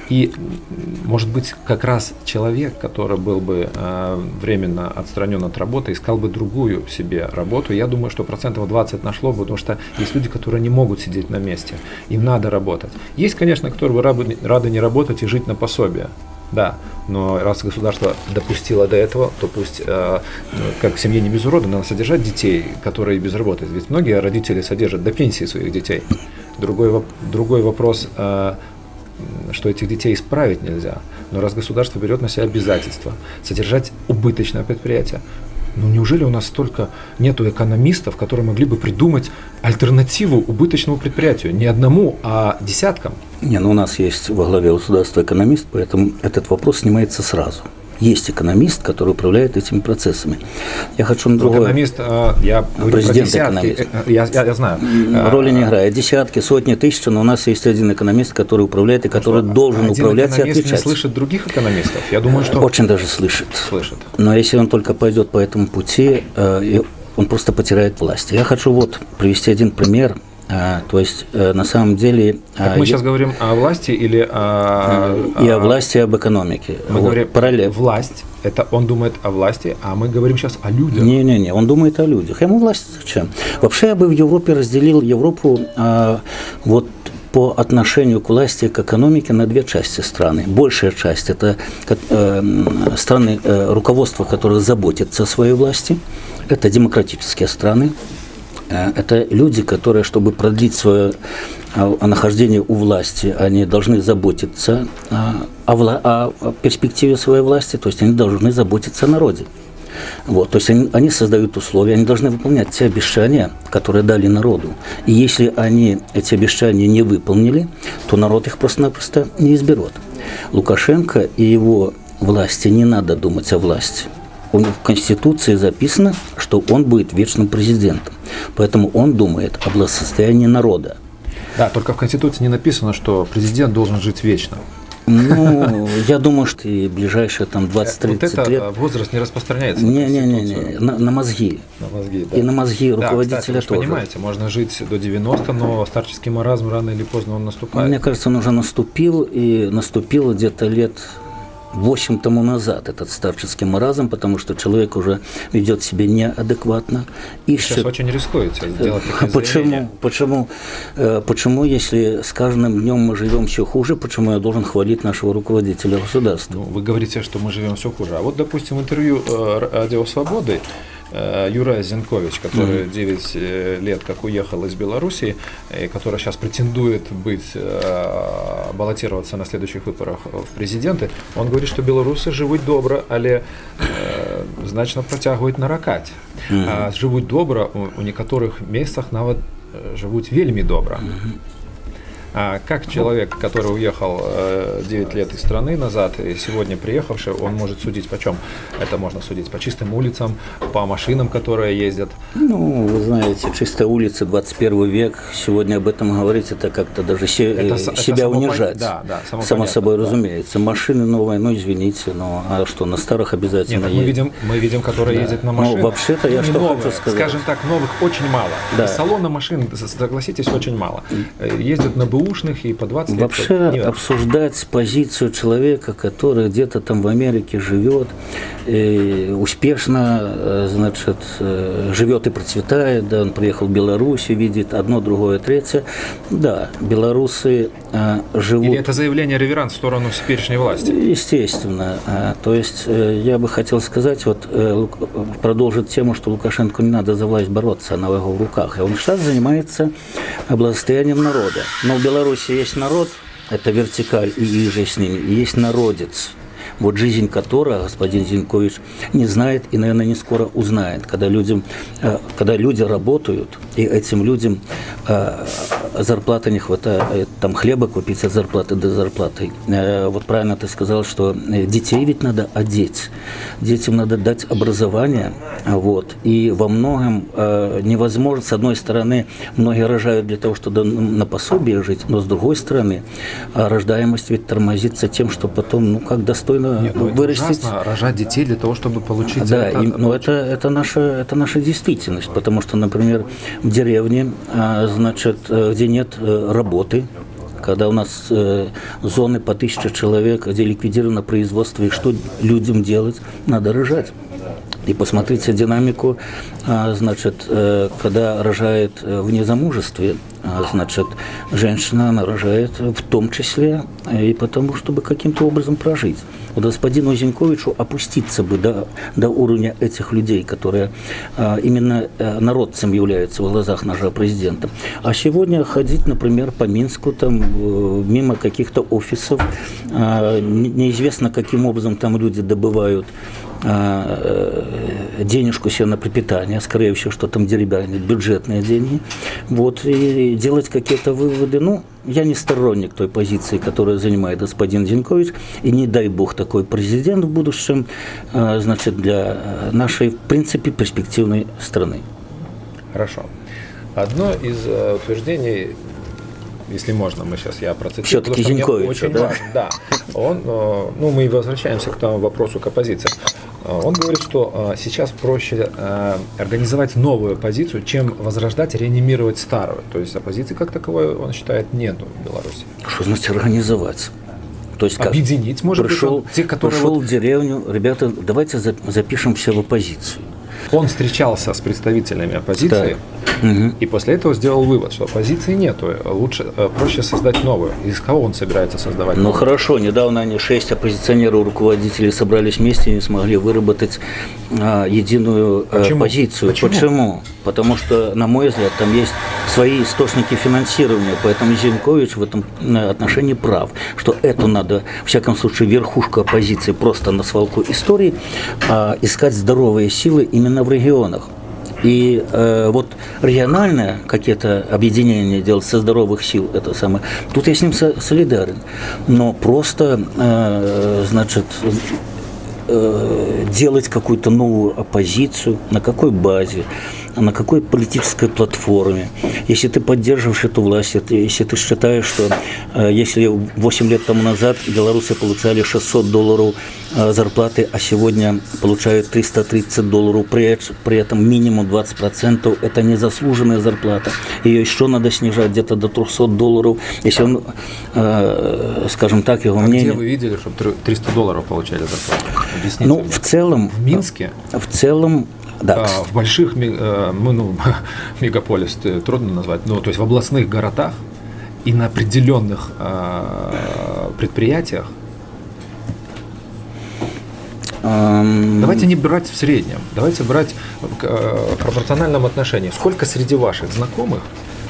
И, может быть, как раз человек, который был бы временно отстранен от работы, искал бы другую себе работу. Я думаю, что 20% нашло бы, потому что есть люди, которые не могут сидеть на месте. Им надо работать. Есть, конечно, которые рады не работать и жить на пособие. Да, но раз государство допустило до этого, то пусть, как в семье не без урода, надо содержать детей, которые без работы. Ведь многие родители содержат до пенсии своих детей. Другой вопрос, что этих детей исправить нельзя. Но раз государство берет на себя обязательство содержать убыточное предприятие, ну неужели у нас столько нету экономистов, которые могли бы придумать альтернативу убыточному предприятию? Не одному, а десяткам. Не, ну у нас есть во главе государства экономист, поэтому этот вопрос снимается сразу. Есть экономист, который управляет этими процессами. Я хочу на другое. Экономист, я говорю про десятки. Я знаю. Роли не играет. Десятки, сотни, тысячи, но у нас есть один экономист, который управляет и который должен управлять и отвечать. Не слышит других экономистов? Я думаю, что... Очень даже слышит. Но если он только пойдет по этому пути, он просто потеряет власть. Я хочу вот привести один пример. То есть, на самом деле... Так мы сейчас говорим о власти или и о власти, и об экономике. Мы говорим параллельно. Власть, это он думает о власти, а мы говорим сейчас о людях. Не, он думает о людях. Ему власть зачем? Вообще я бы в Европе разделил Европу вот по отношению к власти и к экономике на две части страны. Большая часть – это страны, руководство которых заботится о своей власти. Это демократические страны. Это люди, которые, чтобы продлить свое нахождение у власти, они должны заботиться о перспективе своей власти, то есть они должны заботиться о народе. Вот, то есть они создают условия, они должны выполнять те обещания, которые дали народу. И если они эти обещания не выполнили, то народ их просто-напросто не изберет. Лукашенко и его власти, не надо думать о власти. В Конституции записано, что он будет вечным президентом. Поэтому он думает о благосостоянии народа. Да, только в Конституции не написано, что президент должен жить вечно. Ну, я думаю, что и ближайшие там 20-30 лет... возраст не распространяется. Не, на мозги. На мозги, да. И на мозги руководителя кстати, вы тоже. Понимаете, можно жить до 90, но старческий маразм рано или поздно он наступает. Мне кажется, он уже наступил, и наступило где-то лет 8 тому назад этот старческий маразм, потому что человек уже ведет себя неадекватно. Сейчас очень рискуете сделать такие заявления. Почему, если с каждым днем мы живем все хуже, почему я должен хвалить нашего руководителя государства? Ну, вы говорите, что мы живем все хуже. А вот, допустим, интервью «Радио Свободы» Юрий Зенкович, который 9 лет как уехал из Белоруссии, и который сейчас претендует баллотироваться на следующих выборах в президенты, он говорит, что белорусы живут добро, але значно протягивают наракать. А живут добро у некоторых местах нават живут вельми добро. А как человек, который уехал 9 лет из страны назад и сегодня приехавший, он может судить почем? Это можно судить по чистым улицам, по машинам, которые ездят. Ну, вы знаете, чистая улица, 21 век, сегодня об этом говорить, это как-то даже себя унижать. Да, само собой, разумеется. Машины новые, ну, извините, но а что, на старых обязательно Нет, мы видим, которые ездят на машинах. Ну, вообще-то я что хочу сказать. Скажем так, новых очень мало. Да. Салона машин, согласитесь, очень мало. Ездят на бэушных и по 20 лет. Вообще обсуждать позицию человека, который где-то там в Америке живет, успешно, значит, живет и процветает, да, он приехал в Беларусь, видит одно, другое, третье. Да, белорусы живут... Или это заявление реверанс в сторону теперешней власти? Естественно. То есть я бы хотел сказать, вот продолжить тему, что Лукашенко не надо за власть бороться, она в его руках. И он сейчас занимается благосостоянием народа. Но в Беларуси есть народ, это вертикаль и иже с ними, и есть народец. вот жизнь которого господин Зинькович не знает и, наверное, не скоро узнает, когда люди работают, и этим людям зарплаты не хватает, там хлеба купить от зарплаты до зарплаты. Вот правильно ты сказал, что детей ведь надо одеть, детям надо дать образование, вот, и во многом невозможно, с одной стороны, многие рожают для того, чтобы на пособие жить, но с другой стороны, рождаемость ведь тормозится тем, что потом, ну, как достойно вырастить. Ужасно рожать детей для того, чтобы получить да, но это наша действительность, потому что, например, в деревне, значит, где нет работы, когда у нас зоны по 1000 человек, где ликвидировано производство, и что людям делать? Надо рожать. И посмотрите динамику, значит, когда рожает в незамужестве, значит, женщина, она рожает в том числе и потому, чтобы каким-то образом прожить. Вот господину Зиньковичу опуститься бы до уровня этих людей, которые именно народцем являются в глазах нашего президента. А сегодня ходить, например, по Минску, там, мимо каких-то офисов, неизвестно, каким образом там люди добывают денежку себе на пропитание, скорее всего, что там деревянные, бюджетные деньги, вот, и делать какие-то выводы. Ну, я не сторонник той позиции, которую занимает господин Зинькович, и не дай бог такой президент в будущем, значит, для нашей, в принципе, перспективной страны. Хорошо. Одно из утверждений, если можно, я процитирую. Все-таки Зиньковича, очень да? важно, да. Он, ну, мы возвращаемся к тому вопросу, к оппозиции. Он говорит, что сейчас проще организовать новую оппозицию, чем возрождать, реанимировать старую. То есть оппозиции как таковой, он считает, нету в Беларуси. Что значит организовать? То есть как? Объединить, может пришел, быть, те, которые... Пришел в деревню, ребята, давайте запишемся в оппозицию. Он встречался с представителями оппозиции, и после этого сделал вывод, что оппозиции нету, проще создать новую. Из кого он собирается создавать новую? Ну хорошо, недавно они 6 оппозиционеров, руководителей собрались вместе и не смогли выработать единую позицию. Почему? Потому что, на мой взгляд, там есть свои источники финансирования, поэтому Зинькович в этом отношении прав, что это надо, в всяком случае, верхушку оппозиции просто на свалку истории, искать здоровые силы именно в регионах. И вот региональное какие-то объединения делать со здоровых сил, это самое, тут я с ним солидарен. Но просто, значит, делать какую-то новую оппозицию, на какой базе, на какой политической платформе. Если ты поддерживаешь эту власть, если ты считаешь, что если 8 лет тому назад белорусы получали $600 зарплаты, а сегодня получают $330, при этом минимум 20%, это незаслуженная зарплата. Ее еще надо снижать где-то до $300. Если он, скажем так, его мнение... Где вы видели, чтобы $300 получали зарплату? Объясните Ну, мне. в целом... В Минске? В целом... Да. В больших мегаполис трудно назвать, но то есть в областных городах и на определенных предприятиях. Давайте не брать в среднем, давайте брать в пропорциональном отношении. Сколько среди ваших знакомых,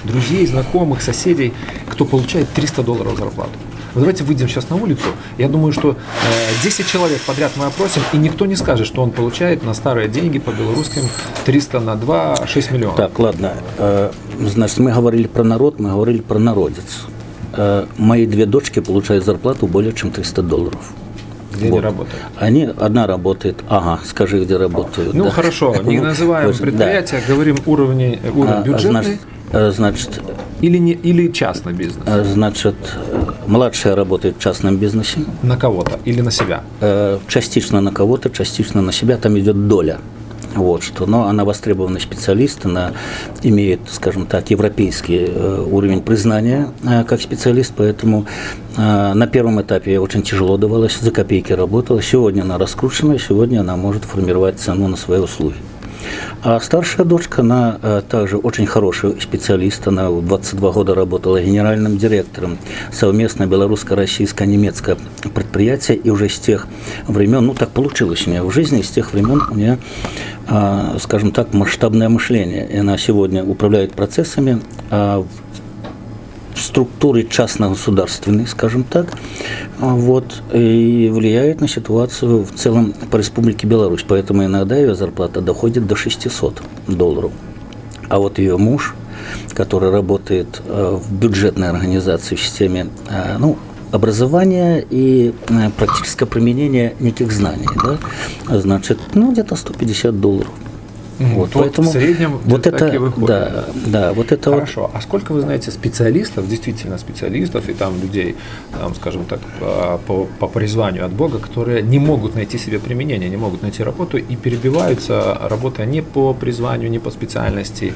друзей, знакомых, соседей, кто получает $300 зарплату? Вот давайте выйдем сейчас на улицу. Я думаю, что 10 человек подряд мы опросим, и никто не скажет, что он получает на старые деньги по белорусским 300 на 2, 6 миллионов. Так, ладно. Значит, мы говорили про народ, мы говорили про народец. Мои 2 дочки получают зарплату более чем $300. Где они работают? Одна работает. Ага, скажи, где работают. Ну, да. Хорошо, не называем предприятия, да. Говорим уровень бюджетный. Значит, или частный бизнес? Значит, младшая работает в частном бизнесе. На кого-то или на себя? Частично на кого-то, частично на себя. Там идет доля. Вот что. Но она востребованный специалист, она имеет, скажем так, европейский уровень признания как специалист, поэтому на первом этапе ей очень тяжело давалось, за копейки работала. Сегодня она раскручена, сегодня она может формировать цену на свои услуги. А старшая дочка, она также очень хороший специалист, она в 22 года работала генеральным директором совместно белорусско-российско-немецкое предприятие, и уже с тех времен, ну так получилось у нее в жизни, с тех времен у нее, скажем так, масштабное мышление, и она сегодня управляет процессами, структуры частно-государственной, скажем так, вот, и влияет на ситуацию в целом по Республике Беларусь. Поэтому иногда ее зарплата доходит до $600. А вот ее муж, который работает в бюджетной организации в системе образования и практическое применение неких знаний, да, значит, где-то $150. Вот, поэтому в среднем вот так это, и выходит. Да, вот это Хорошо. А сколько вы знаете специалистов, действительно специалистов, и там людей, скажем так, по призванию от Бога, которые не могут найти себе применение, не могут найти работу и перебиваются, работая не по призванию, не по специальности,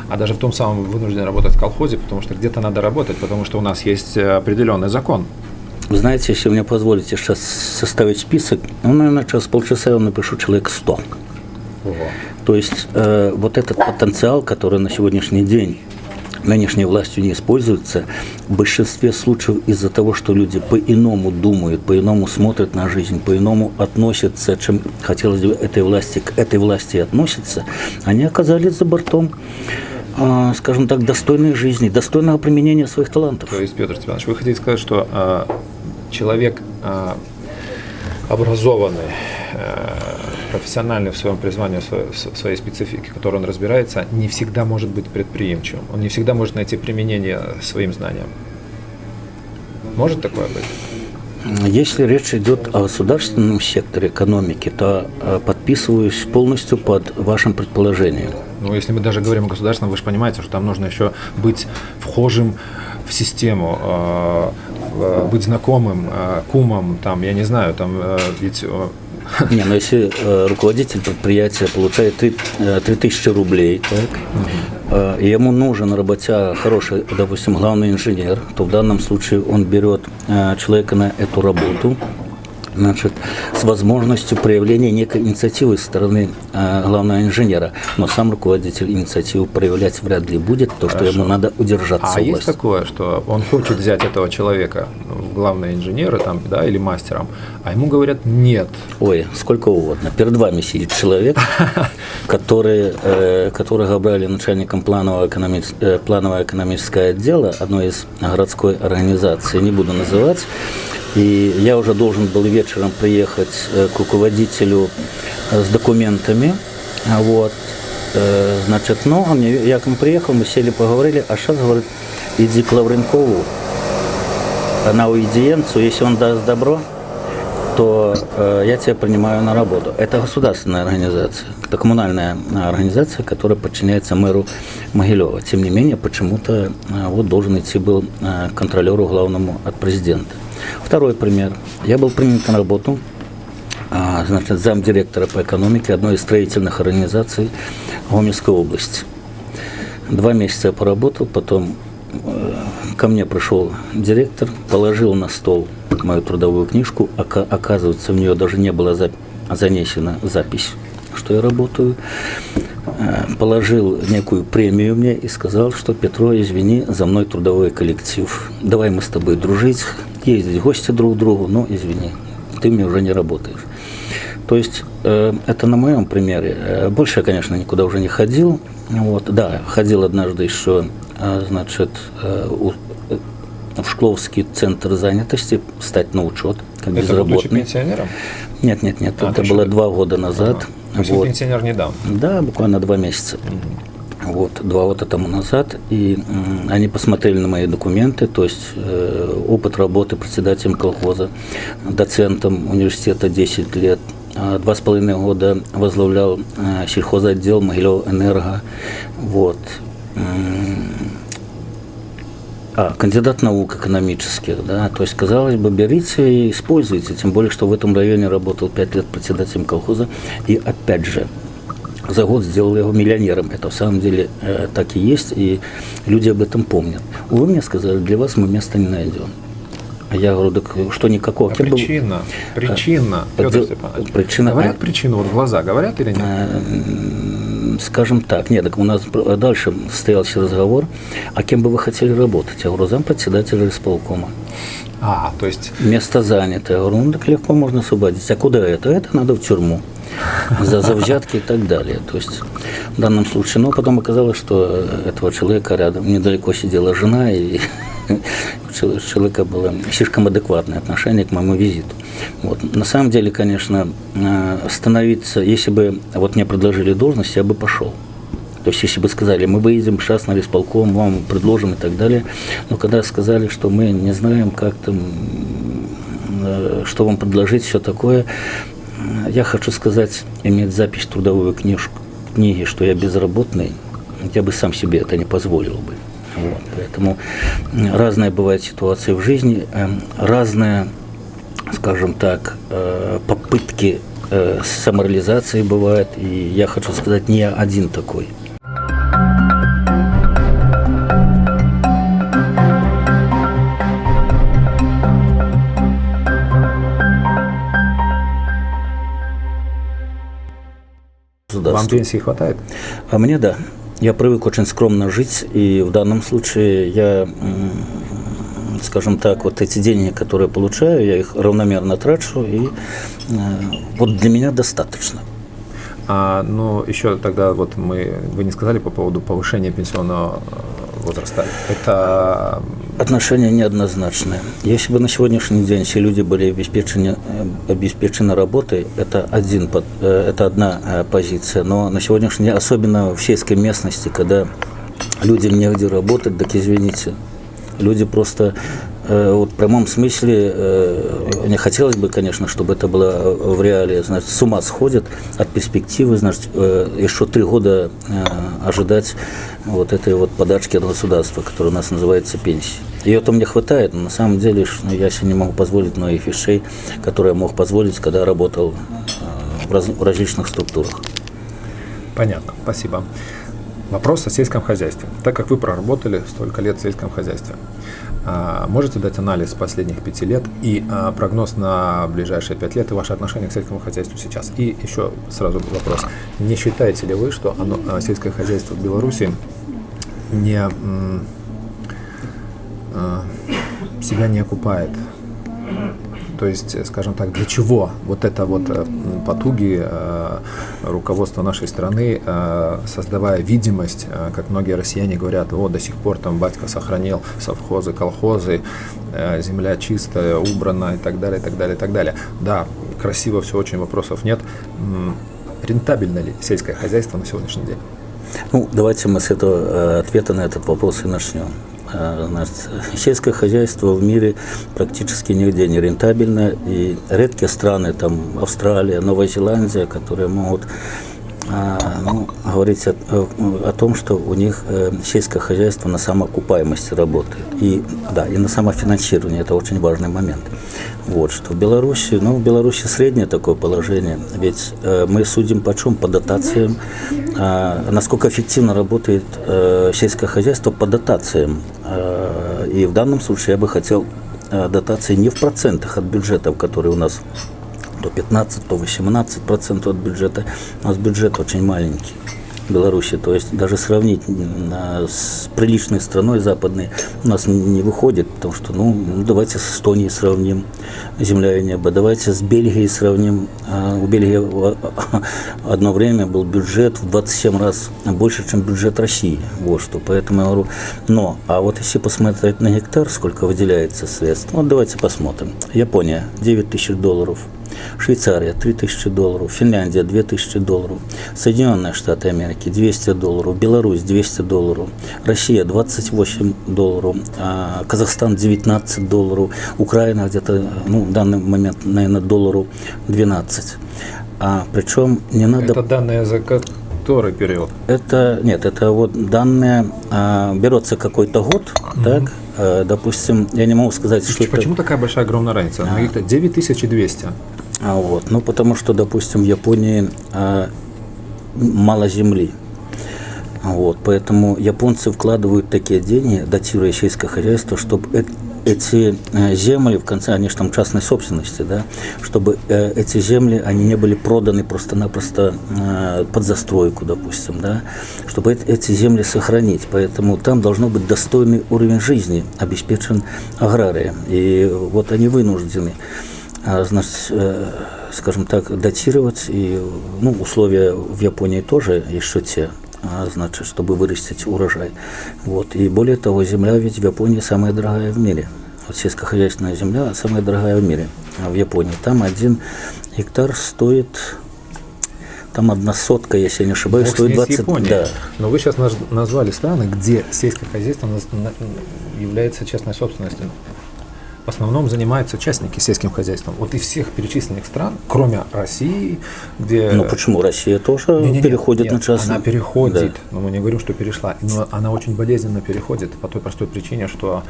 а даже в том самом вынуждены работать в колхозе, потому что где-то надо работать, потому что у нас есть определенный закон. Вы знаете, если вы мне позволите сейчас составить список, наверное, через полчаса я напишу человек 100. Ого. То есть вот этот потенциал, который на сегодняшний день нынешней властью не используется, в большинстве случаев из-за того, что люди по-иному думают, по-иному смотрят на жизнь, по-иному относятся, чем хотелось бы к этой власти относятся, они оказались за бортом, скажем так, достойной жизни, достойного применения своих талантов. То есть, Петр Степанович, вы хотите сказать, что человек образованный, профессиональный в своем призвании, в своей специфике, в которой он разбирается, не всегда может быть предприимчивым. Он не всегда может найти применение своим знаниям. Может такое быть? Если речь идет о государственном секторе экономики, то подписываюсь полностью под вашим предположением. Ну, если мы даже говорим о государственном, вы же понимаете, что там нужно еще быть вхожим в систему, быть знакомым, кумом, там, я не знаю, там ведь... Не, но если руководитель предприятия получает 3000 рублей, так, и ему нужен работяга хороший, допустим, главный инженер, то в данном случае он берет человека на эту работу, значит, с возможностью проявления некой инициативы со стороны главного инженера. Но сам руководитель инициативу проявлять вряд ли будет, потому что ему надо удержаться. А есть такое, что он хочет взять этого человека в главные инженеры там, да, или мастером, а ему говорят нет. Ой, сколько угодно. Перед вами сидит человек, которого брали начальником планового экономического отдела одной из городской организации, не буду называть. И я уже должен был вечером приехать к руководителю с документами. Вот. Значит, я к нему приехал, мы сели, поговорили, а сейчас, говорит, иди к Лавренкову на аудиенцию, если он даст добро, то я тебя принимаю на работу. Это государственная организация, это коммунальная организация, которая подчиняется мэру Могилева. Тем не менее, почему-то должен идти был к контролеру главному от президента. Второй пример. Я был принят на работу, значит, замдиректора по экономике одной из строительных организаций Гомельской области. 2 месяца я поработал, потом ко мне пришел директор, положил на стол мою трудовую книжку, оказывается, в нее даже не была занесена запись, что я работаю, положил некую премию мне и сказал, что Петро, извини, за мной трудовой коллектив, давай мы с тобой дружить, ездить в гости друг к другу, но извини, ты мне уже не работаешь. То есть это на моем примере. Больше я, конечно, никуда уже не ходил. Вот. Да, ходил однажды еще, значит, в Шкловский центр занятости, стать на учет, как это безработный. Это пенсионером? Нет, это было 2 года назад. То есть вы пенсионер недавно? Да, буквально 2 месяца. Вот, 2 года тому назад, и они посмотрели на мои документы, то есть опыт работы председателем колхоза, доцентом университета 10 лет, 2,5 года возглавлял сельхозотдел Могилева-Энерго, вот. Кандидат наук экономических, да, то есть, казалось бы, берите и используйте, тем более, что в этом районе работал 5 лет председателем колхоза, и опять же, за год сделал его миллионером. Это в самом деле так и есть, и люди об этом помнят. Вы мне сказали, для вас мы места не найдем. А я говорю, так что никакого. Причина, Петр Степанович. Говорят причину вот в глаза, говорят или нет? Скажем так, нет, так у нас дальше состоялся разговор, а кем бы вы хотели работать? Я говорю, зампредседателя исполкома. То есть... Место занято. Я говорю, так легко можно освободить. А куда это? Это надо в тюрьму. за взятки и так далее. То есть в данном случае, но потом оказалось, что этого человека рядом недалеко сидела жена, и у человека было слишком адекватное отношение к моему визиту. Вот. На самом деле, конечно, становиться, если бы вот мне предложили должность, я бы пошел. То есть, если бы сказали, мы выедем сейчас на райисполком, вам предложим и так далее, но когда сказали, что мы не знаем, как там, что вам предложить, все такое, я хочу сказать, иметь запись в трудовую книги, что я безработный, я бы сам себе это не позволил бы. Вот. Поэтому разные бывают ситуации в жизни, разные, скажем так, попытки самореализации бывают, и я хочу сказать, не я один такой. Вам пенсии хватает? А мне да. Я привык очень скромно жить, и в данном случае я, скажем так, вот эти деньги, которые получаю, я их равномерно трачу, и вот для меня достаточно. Ну, еще тогда вот вы не сказали по поводу повышения пенсионного возраста. Это отношения неоднозначные. Если бы на сегодняшний день все люди были обеспечены работой, это одна позиция. Но на сегодняшний день, особенно в сельской местности, когда людям негде работать, так извините, люди просто вот в прямом смысле, не хотелось бы, конечно, чтобы это было в реалии, значит, с ума сходят от перспективы, значит, еще 3 года ожидать вот этой вот подачки от государства, которая у нас называется пенсия. Ее-то мне хватает, но на самом деле я себе не могу позволить многих вещей, которые я мог позволить, когда работал в различных структурах. Понятно, спасибо. Вопрос о сельском хозяйстве. Так как вы проработали столько лет в сельском хозяйстве, можете дать анализ последних 5 лет и прогноз на ближайшие 5 лет и ваше отношение к сельскому хозяйству сейчас? И еще сразу вопрос. Не считаете ли вы, что сельское хозяйство в Беларуси себя не окупает? То есть, скажем так, для чего вот это вот потуги руководства нашей страны, создавая видимость, как многие россияне говорят, вот до сих пор там батька сохранил совхозы, колхозы, земля чистая, убрана и так далее, и так далее, и так далее. Да, красиво все, очень, вопросов нет. Рентабельно ли сельское хозяйство на сегодняшний день? Ну, давайте мы с этого ответа на этот вопрос и начнем. Сельское хозяйство в мире практически нигде не рентабельно, и редкие страны, там Австралия, Новая Зеландия, которые могут говорить о том, что у них сельское хозяйство на самоокупаемости работает. И да, и на самофинансировании, это очень важный момент. Вот, что в Беларуси среднее такое положение, ведь мы судим почем? По дотациям, насколько эффективно работает сельское хозяйство по дотациям. И в данном случае я бы хотел дотации не в процентах от бюджетов, которые у нас то 15, то 18% от бюджета. У нас бюджет очень маленький в Беларуси, то есть даже сравнить с приличной страной западной у нас не выходит, потому что, давайте с Эстонией сравним, земля и небо, давайте с Бельгией сравним. У Бельгии одно время был бюджет в 27 раз больше, чем бюджет России, вот что, поэтому я говорю, а вот если посмотреть на гектар, сколько выделяется средств, вот давайте посмотрим. Япония $9000, Швейцария $3000, Финляндия $2000, Соединенные Штаты Америки $200, Беларусь $200, Россия $28, Казахстан $19, Украина где-то, в данный момент, наверное, $12. Причем не надо... Это данные за который период? Это вот данные, берется какой-то год, так, допустим, я не могу сказать, что это... Почему такая большая огромная разница? Где-то 9200. Потому что, допустим, в Японии мало земли. Поэтому японцы вкладывают такие деньги, датируя сельское хозяйство, чтобы эти земли, в конце, они же там частной собственности, да, чтобы эти земли, они не были проданы просто-напросто под застройку, допустим, да, чтобы эти земли сохранить. Поэтому там должно быть достойный уровень жизни, обеспечен аграрием. И вот они вынуждены, скажем так, датировать, и ну, условия в Японии тоже еще те, значит, чтобы вырастить урожай. Вот. И более того, земля ведь в Японии самая дорогая в мире. Вот сельскохозяйственная земля самая дорогая в мире, в Японии. Там 1 гектар стоит, там 1 сотка, если я не ошибаюсь, Бог стоит с ней, с 20. Японией. Да. Но вы сейчас назвали страны, где сельское хозяйство является частной собственностью. В основном занимаются частники сельским хозяйством. Вот из всех перечисленных стран, кроме России, где... Ну почему? Россия тоже переходит на частный. Она переходит, Да. но мы не говорим, что перешла. Но она очень болезненно переходит по той простой причине, что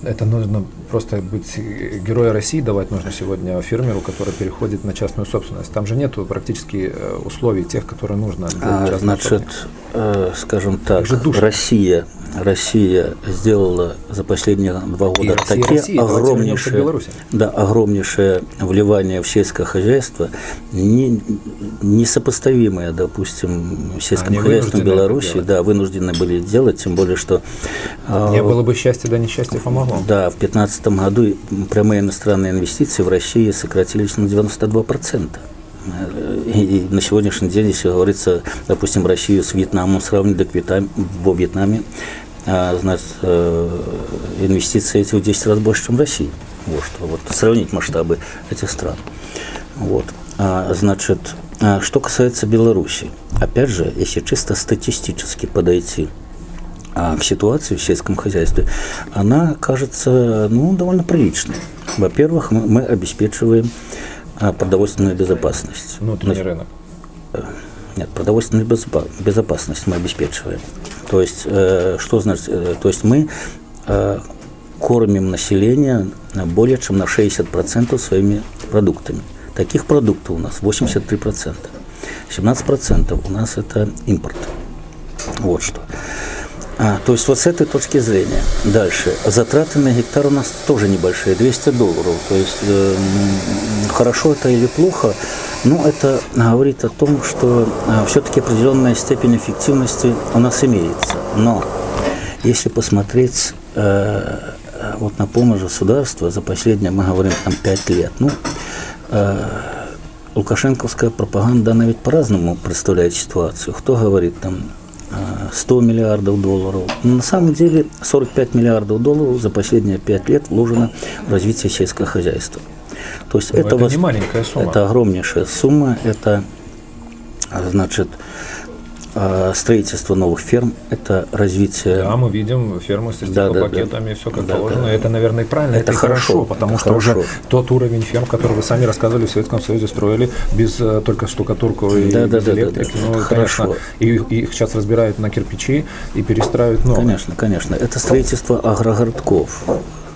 это нужно просто быть героя России давать нужно сегодня фермеру, который переходит на частную собственность. Там же нету практически условий тех, которые нужно для частной Значит, скажем так, Их же душат. Россия сделала за последние 2 года Россия, такие Россия. Давайте вернемся к Беларуси. огромнейшее вливание в сельское хозяйство, несопоставимое, допустим, с сельским Они хозяйством вынуждены это Беларуси, делать. да, вынуждены были делать, тем более, что Не было бы счастья, да несчастье помогло. да, в 2015 году прямые иностранные инвестиции в России сократились на 92%. И на сегодняшний день, если говорится, допустим, Россию с Вьетнамом сравнить, так во Вьетнаме, значит, инвестиции эти в 10 раз больше, чем в России. Вот, что, вот, сравнить масштабы этих стран. Вот. Значит, что касается Беларуси, опять же, если чисто статистически подойти к ситуации в сельском хозяйстве, она кажется довольно приличной. Во-первых, мы обеспечиваем продовольственную безопасность. Внутренний рынок. Нет, продовольственную безопасность мы обеспечиваем. То есть, что значит? То есть мы кормим население более чем на 60% своими продуктами. Таких продуктов у нас 83%. 17% у нас это импорт. Вот что. То есть вот с этой точки зрения. Дальше. Затраты на гектар у нас тоже небольшие, $200. То есть хорошо это или плохо, но это говорит о том, что все-таки определенная степень эффективности у нас имеется. Но если посмотреть вот на помощь государства за последние, мы говорим, 5 лет, лукашенковская пропаганда, она ведь по-разному представляет ситуацию. Кто говорит там $100 миллиардов. Но на самом деле 45 миллиардов долларов за последние 5 лет вложено в развитие сельского хозяйства. То есть это не маленькая сумма. Это огромнейшая сумма, это значит строительство новых ферм, это развитие... Да, мы видим фермы с стеклопакетами, все как положено. Это, наверное, и правильно, это и хорошо, потому это что хорошо. уже тот уровень ферм, который вы сами рассказывали, в Советском Союзе строили без только штукатурку и без электрики. Конечно, и их сейчас разбирают на кирпичи и перестраивают новые. Конечно. Это строительство агрогородков.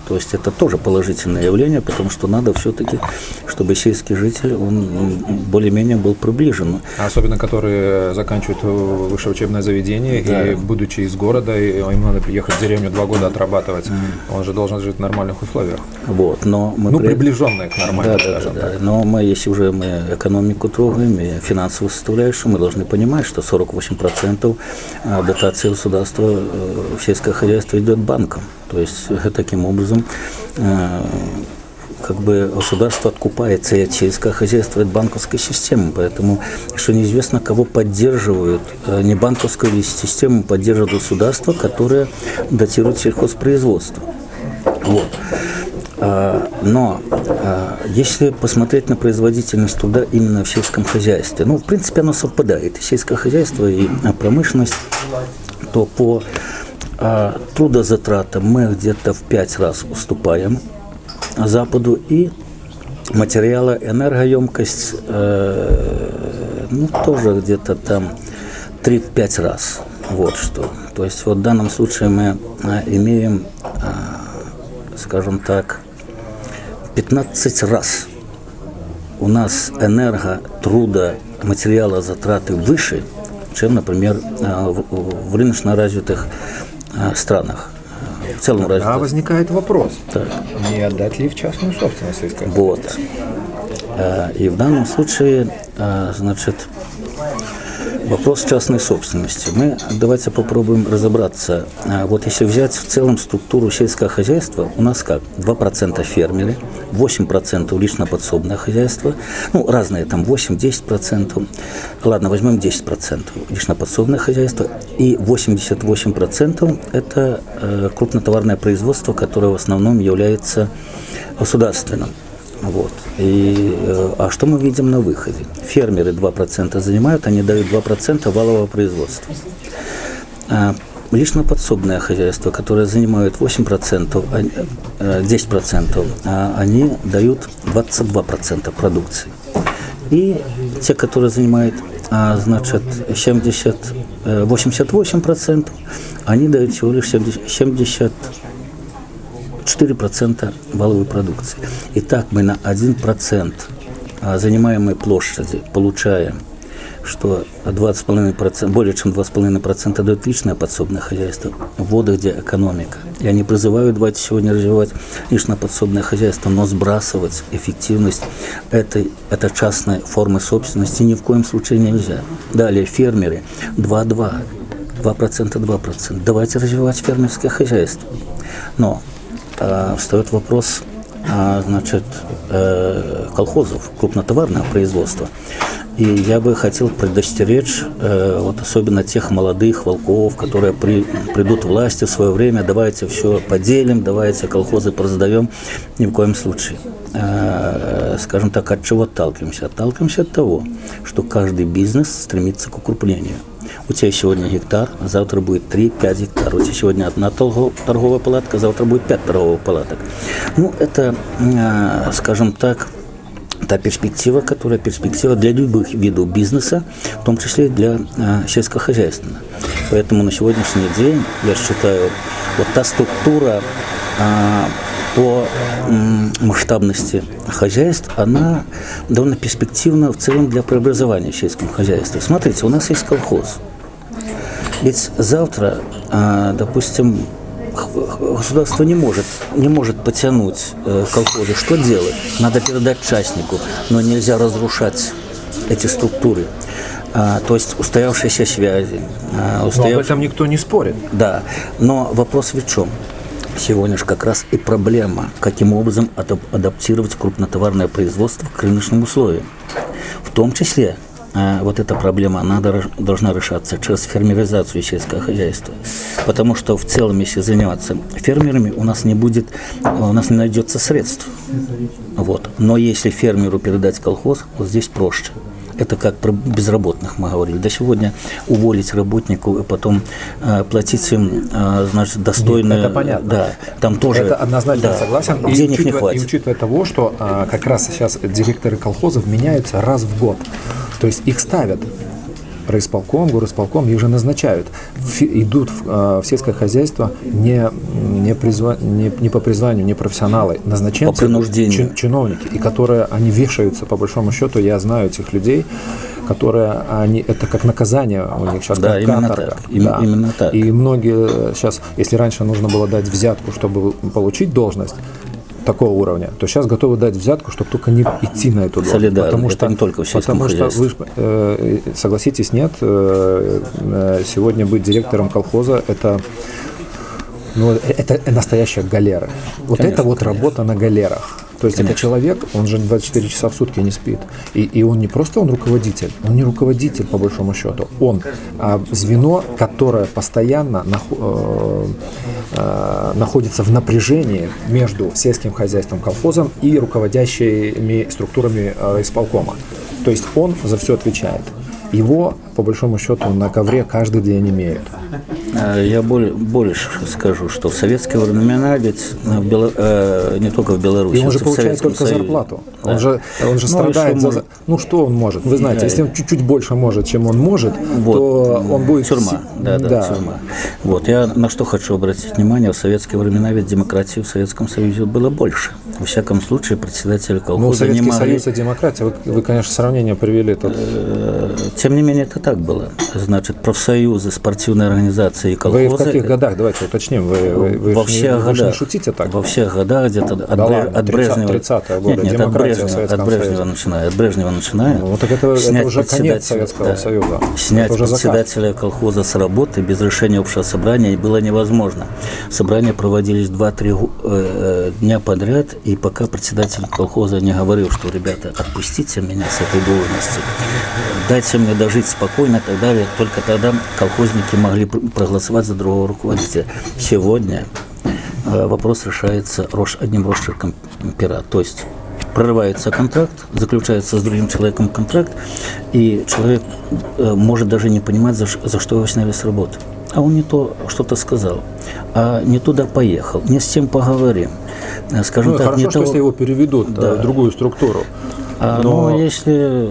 То есть это тоже положительное явление, потому что надо все-таки, чтобы сельский житель, он более-менее был приближен. Особенно, которые заканчивают высшее учебное заведение, да. И будучи из города, им надо приехать в деревню 2 года отрабатывать, он же должен жить в нормальных условиях. Вот, но мы приближенные к нормальным, скажем так. Но мы, если уже мы экономику трогаем, и финансовую составляющую, мы должны понимать, что 48% дотации государства в сельское хозяйство идет банкам. То есть таким образом как бы государство откупается и от сельского хозяйства, и от банковской системы. Поэтому еще неизвестно, кого поддерживают. Не банковскую систему поддерживает государство, которое датирует сельхозпроизводство. Вот. Но если посмотреть на производительность труда именно в сельском хозяйстве, в принципе, оно совпадает, и сельское хозяйство, и промышленность, то по трудозатратам мы где-то в 5 раз уступаем Западу, и материала, энергоемкость тоже где-то там 3-5 раз. Вот что. То есть вот в данном случае мы имеем, скажем так, 15 раз у нас труда, материала, затраты выше, чем, например, в рыночно развитых странах. В целом Тогда возникает вопрос, так. Не отдать ли в частную собственность сельское хозяйство? Вот. И в данном случае, значит, Вопрос частной собственности. Мы давайте попробуем разобраться. Вот если взять в целом структуру сельского хозяйства, у нас как? 2% фермеры, 8% лично-подсобное хозяйство, ну, разные там, 8-10%. Ладно, возьмем 10% лично-подсобное хозяйство, и 88% это крупнотоварное производство, которое в основном является государственным. Вот. А что мы видим на выходе? Фермеры 2% занимают, они дают 2% валового производства. Лично-подсобное хозяйство, которое занимает 8%, 10%, они дают 22% продукции. И те, которые занимают, значит, 88%, они дают всего лишь 4% валовой продукции. Итак, мы на 1% занимаемой площади получаем, что 20,5%, более чем 2,5% дает личное подсобное хозяйство. Вот где экономика. Я не призываю, давайте сегодня развивать личное подсобное хозяйство, но сбрасывать эффективность этой частной формы собственности ни в коем случае нельзя. Далее, фермеры 2%. Давайте развивать фермерское хозяйство. Но встает вопрос, значит, колхозов, крупнотоварного производства. И я бы хотел предостеречь вот особенно тех молодых волков, которые придут к власти в свое время, давайте все поделим, давайте колхозы раздаем. Ни в коем случае. Скажем так, от чего отталкиваемся? Отталкиваемся от того, что каждый бизнес стремится к укрупнению. У тебя сегодня гектар, завтра будет 3-5 гектаров. У тебя сегодня одна торговая палатка, завтра будет 5 торговых палаток. Ну, это, скажем так, та перспектива, которая перспектива для любых видов бизнеса, в том числе и для сельскохозяйственного. Поэтому на сегодняшний день, я считаю, вот та структура по масштабности хозяйств, она довольно перспективна в целом для преобразования в сельском хозяйстве. Смотрите, у нас есть колхоз. Ведь завтра, допустим, государство не может потянуть колхозы. Что делать? Надо передать частнику, но нельзя разрушать эти структуры. То есть устоявшиеся связи. Но об этом никто не спорит. Да, но вопрос в чем? Сегодня же как раз и проблема, каким образом адаптировать крупнотоварное производство к рыночным условиям. В том числе вот эта проблема, она должна решаться через фермеризацию сельского хозяйства. Потому что в целом, если заниматься фермерами, у нас не найдется средств. Вот. Но если фермеру передать колхоз, вот здесь проще. Это как про безработных мы говорили. До сегодня уволить работников и потом платить им, значит, достойно. Это понятно. Да, там тоже. Это однозначно согласен. Денег не хватит. И учитывая того, что как раз сейчас директоры колхозов меняются раз в год. То есть их ставят. Райисполком, горисполком, их же назначают. Идут в сельское хозяйство не по призванию, не профессионалы, назначенцы, по принуждению. Чиновники, и которые, они вешаются, по большому счету, я знаю этих людей, которые, это как наказание у них сейчас, да, как именно каторга. Так, именно так. И многие сейчас, если раньше нужно было дать взятку, чтобы получить должность такого уровня, то сейчас готовы дать взятку, чтобы только не идти на эту должность. Солидарно, потому это что, не только в сельском хозяйстве. Вы согласитесь, нет, сегодня быть директором колхоза это настоящая галера. Вот конечно, это вот конечно. Работа на галерах. То есть конечно. Это человек, он же 24 часа в сутки не спит. И он не просто руководитель, он не руководитель по большому счету. Он звено, которое постоянно находится в напряжении между сельским хозяйством, колхозом и руководящими структурами исполкома. То есть он за все отвечает. Его, по большому счету, на ковре каждый день имеют. Я больше скажу, что в советские времена ведь не только в Беларуси. И он же получает только Союзе. Зарплату. Да. Он же страдает за... Ну, что он может? Вы знаете, если он чуть-чуть больше может, чем он может, вот. То он будет... Тюрьма. Да, тюрьма. Вот. Я на что хочу обратить внимание. В советские времена ведь демократии в Советском Союзе было больше. Во всяком случае, председатель колхоза не могли... Советский Союз и демократия. Вы, конечно, сравнение привели тут. Тем не менее, это так было. Значит, профсоюзы, спортивные организации продукции и Вы колхозы. в каких годах, давайте уточним, вы Во же всех вы же не годах. шутите так? Во всех годах где-то Да ладно, от Брежнева. 30-е годы, Нет, демократия в Советском от Брежнева Союзе. начиная. От Брежнева начиная. Ну, так это уже конец Советского да, Союза. Снять Это уже закат. председателя колхоза с работы без решения общего собрания было невозможно. Собрания проводились 2-3 дня подряд, и пока председатель колхоза не говорил, что, ребята, отпустите меня с этой должности, дайте мне дожить спокойно и так далее, только тогда колхозники могли проголосовать за другого руководителя. Сегодня вопрос решается одним росчерком пера. То есть прорывается контракт, заключается с другим человеком контракт, и человек может даже не понимать, за что его сняли с работы. А он не то что-то сказал, а не туда поехал, не с тем поговорим. Скажем так, хорошо, не что того... если его переведут в другую структуру. Но если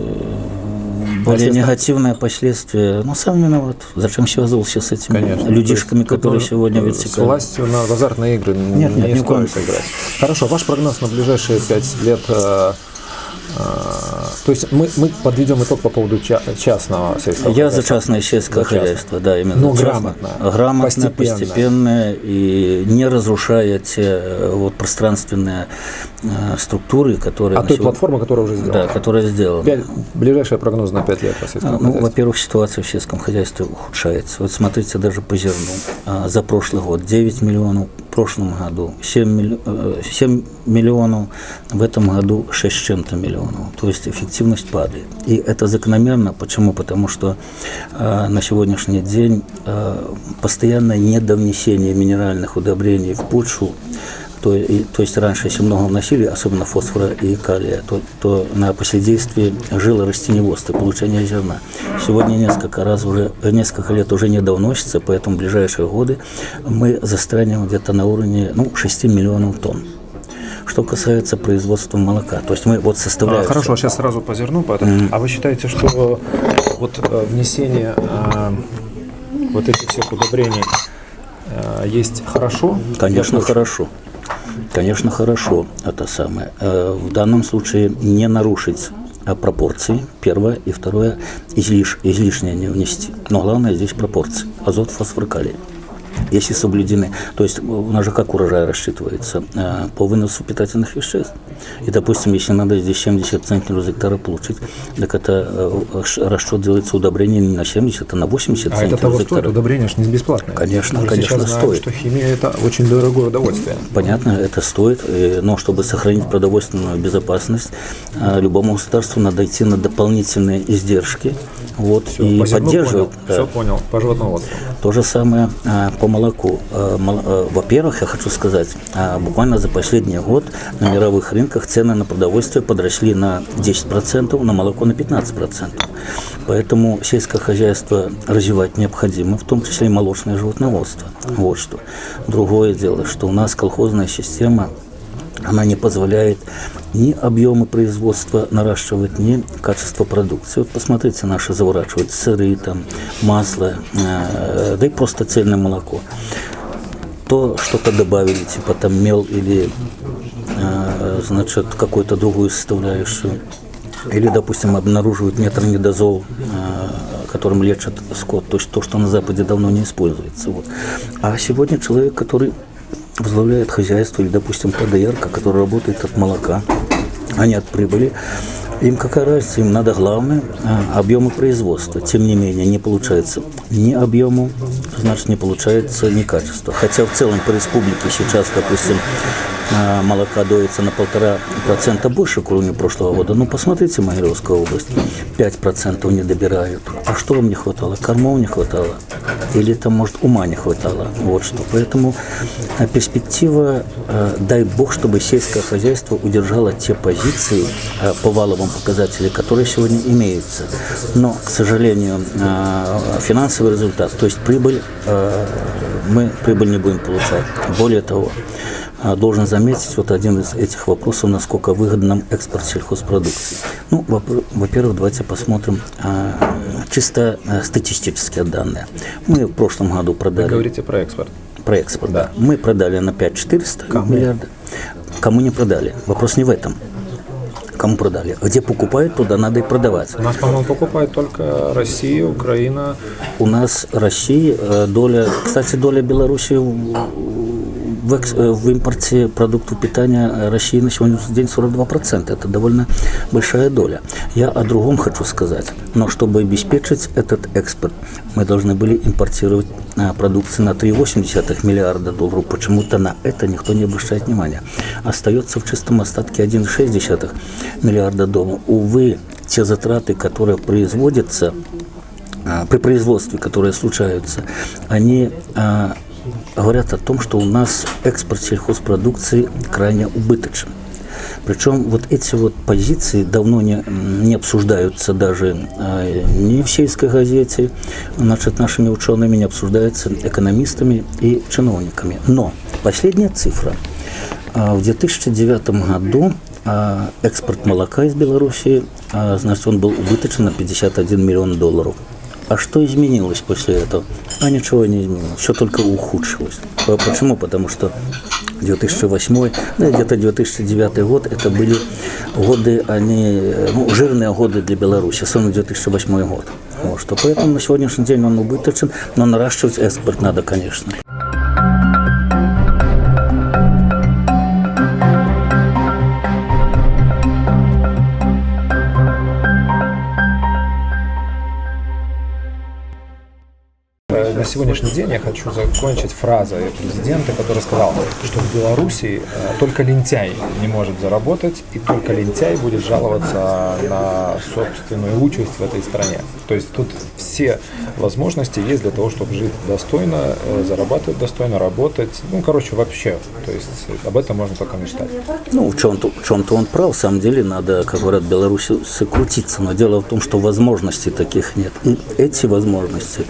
более негативное последствие, сам виноват. Зачем связывался с этими людишками, которые сегодня в с властью на азартные игры не стоит играть. Хорошо, ваш прогноз на ближайшие 5 лет. То есть мы подведем итог по поводу частного сельского хозяйства. Я за частное сельское хозяйство, да, именно. Но грамотно, постепенно и не разрушая те пространственные структуры, которые... той платформы, которая уже сделана. Да, которая сделана. Ближайший прогноз на 5 лет по сельскому хозяйству. Во-первых, ситуация в сельском хозяйстве ухудшается. Вот смотрите, даже по зерну. За прошлый год 9 миллионов, в прошлом году 7 миллионов, в этом году 6 с чем-то миллионов. То есть эффективность падает. И это закономерно. Почему? Потому что на сегодняшний день постоянное недовнесение минеральных удобрений в почву, то есть раньше, если много вносили, особенно фосфора и калия, то на последействии жило растеневодство, получение зерна. Сегодня несколько лет уже не довносится, поэтому в ближайшие годы мы застрянем где-то на уровне 6 миллионов тонн. Что касается производства молока, то есть мы составляем... Хорошо, сейчас сразу по зерну. А вы считаете, что внесение этих всех удобрений есть хорошо? Конечно, хорошо. Конечно, хорошо это самое. В данном случае не нарушить пропорции, первое, и второе, излишнее не внести. Но главное здесь пропорции. Азот, фосфор, калий. Если соблюдены, то есть у нас же как урожай рассчитывается? По выносу питательных веществ. И, допустим, если надо здесь 70 центнеров за гектар получить, так это расчет делается удобрение не на 70, а на 80 центнеров за гектар. А это того стоит? Удобрение же не бесплатное. Конечно, сейчас стоит. знаем, что химия – это очень дорогое удовольствие. Понятно, это стоит, но чтобы сохранить продовольственную безопасность, любому государству надо идти на дополнительные издержки. И поддерживать. Все понял, по животноводству. То же самое по молоку. Во-первых, я хочу сказать, буквально за последний год на мировых рынках цены на продовольствие подросли на 10%, на молоко на 15%. Поэтому сельское хозяйство развивать необходимо, в том числе и молочное животноводство. Вот что. Другое дело, что у нас колхозная система, она не позволяет ни объемы производства наращивать, ни качество продукции. Посмотрите, наши заворачивают сыры, масло, да и просто цельное молоко. То что-то добавили, типа мел или какую-то другую составляющую. Или, допустим, обнаруживают метронидазол, которым лечат скот, то есть то, что на Западе давно не используется. А сегодня человек, который возглавляет хозяйство, или, допустим, ПДР, который работает от молока, а не от прибыли, им какая разница, им надо главное объемы производства. Тем не менее, не получается ни объему, значит, не получается ни качества. Хотя в целом по республике сейчас, допустим, молока доится на 1,5% больше, кроме прошлого года. Посмотрите, Могилевская область, 5% не добирают. А что вам не хватало? Кормов не хватало? Или может, ума не хватало? Вот что. Поэтому перспектива, дай бог, чтобы сельское хозяйство удержало те позиции по валовым показателям, которые сегодня имеются. Но, к сожалению, финансовый результат, то есть прибыль, мы прибыль не будем получать. Более того, должен заметить один из этих вопросов, насколько выгоден нам экспорт сельхозпродукции. Во-первых, давайте посмотрим чисто статистические данные. Мы в прошлом году продали... Вы говорите про экспорт? Про экспорт, да. Мы продали на 5400 миллиардов. Кому не продали? Вопрос не в этом. кому продали. Где покупают, туда надо и продавать. У нас, по-моему, покупает только Россия, Украина. У нас Россия, доля, кстати, доля Беларуси в импорте продуктов питания России на сегодняшний день 42%. Это довольно большая доля. Я о другом хочу сказать. Но чтобы обеспечить этот экспорт, мы должны были импортировать продукции на 3,8 миллиарда долларов. Почему-то на это никто не обращает внимания. Остается в чистом остатке 1,6 миллиарда долларов. Увы, те затраты, которые производятся при производстве, которые случаются, они говорят о том, что у нас экспорт сельхозпродукции крайне убыточен. Причем вот эти вот позиции давно не обсуждаются даже ни в сельской газете, значит, нашими учеными, не обсуждаются экономистами и чиновниками. Но последняя цифра. В 2009 году экспорт молока из Белоруссии, значит, он был убыточен на 51 миллион долларов. А что изменилось после этого? А ничего не изменилось, все только ухудшилось. Почему? Потому что 2008, где-то 2009 год, это были годы, жирные годы для Беларуси, особенно 2008 год. Вот, что поэтому на сегодняшний день он убыточен, но наращивать экспорт надо, конечно. На сегодняшний день я хочу закончить фразой президента, который сказал, что в Беларуси только лентяй не может заработать, и только лентяй будет жаловаться на собственную участь в этой стране. То есть тут все возможности есть для того, чтобы жить достойно, зарабатывать достойно, работать. Вообще. То есть об этом можно только мечтать. В чем-то он прав. В самом деле надо, как говорят, Беларуси крутиться. Но дело в том, что возможностей таких нет. И эти возможности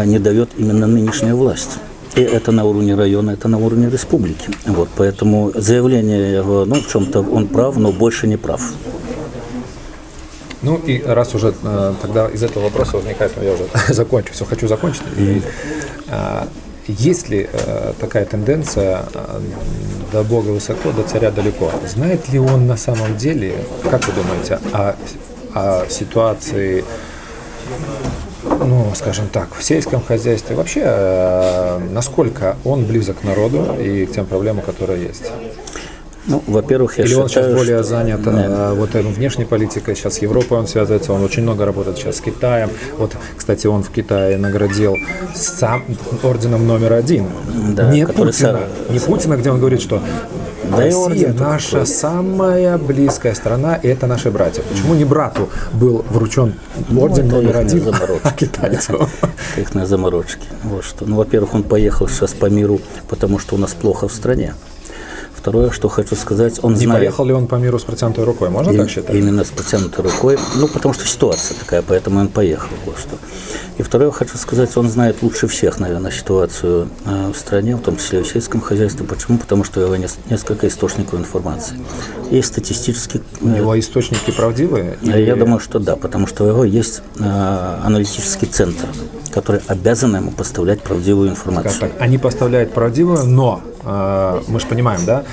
не дает именно нынешняя власть. И это на уровне района, это на уровне республики. Вот, поэтому заявление его, в чем-то он прав, но больше не прав. И раз уже тогда из этого вопроса возникает, я уже хочу закончить. И есть ли такая тенденция до Бога высоко, до царя далеко? Знает ли он на самом деле, как вы думаете, о ситуации, скажем так, в сельском хозяйстве, вообще, насколько он близок к народу и к тем проблемам, которые есть? Во-первых, я Или считаю, он сейчас более занят внешней политикой, сейчас с Европой он связывается, он очень много работает сейчас с Китаем. Вот, кстати, он в Китае наградил сам орденом №1. Да, не Путина, где он говорит, что Россия наша самая близкая страна, и это наши братья. Почему не брату был вручен орден №1, а китайцу? Их на заморочке. Вот что. Во-первых, он поехал сейчас по миру, потому что у нас плохо в стране. Второе, что хочу сказать, он знает... Не поехал ли он по миру с протянутой рукой, можно так считать? Именно с протянутой рукой, потому что ситуация такая, поэтому он поехал. Вот что. И второе, хочу сказать, он знает лучше всех, наверное, ситуацию в стране, в том числе и в сельском хозяйстве. Почему? Потому что у него несколько источников информации. Есть статистические... Его источники правдивые? Я думаю, что да, потому что у него есть аналитический центр, который обязан ему поставлять правдивую информацию. Так, они поставляют правдивую, но мы же понимаем, да,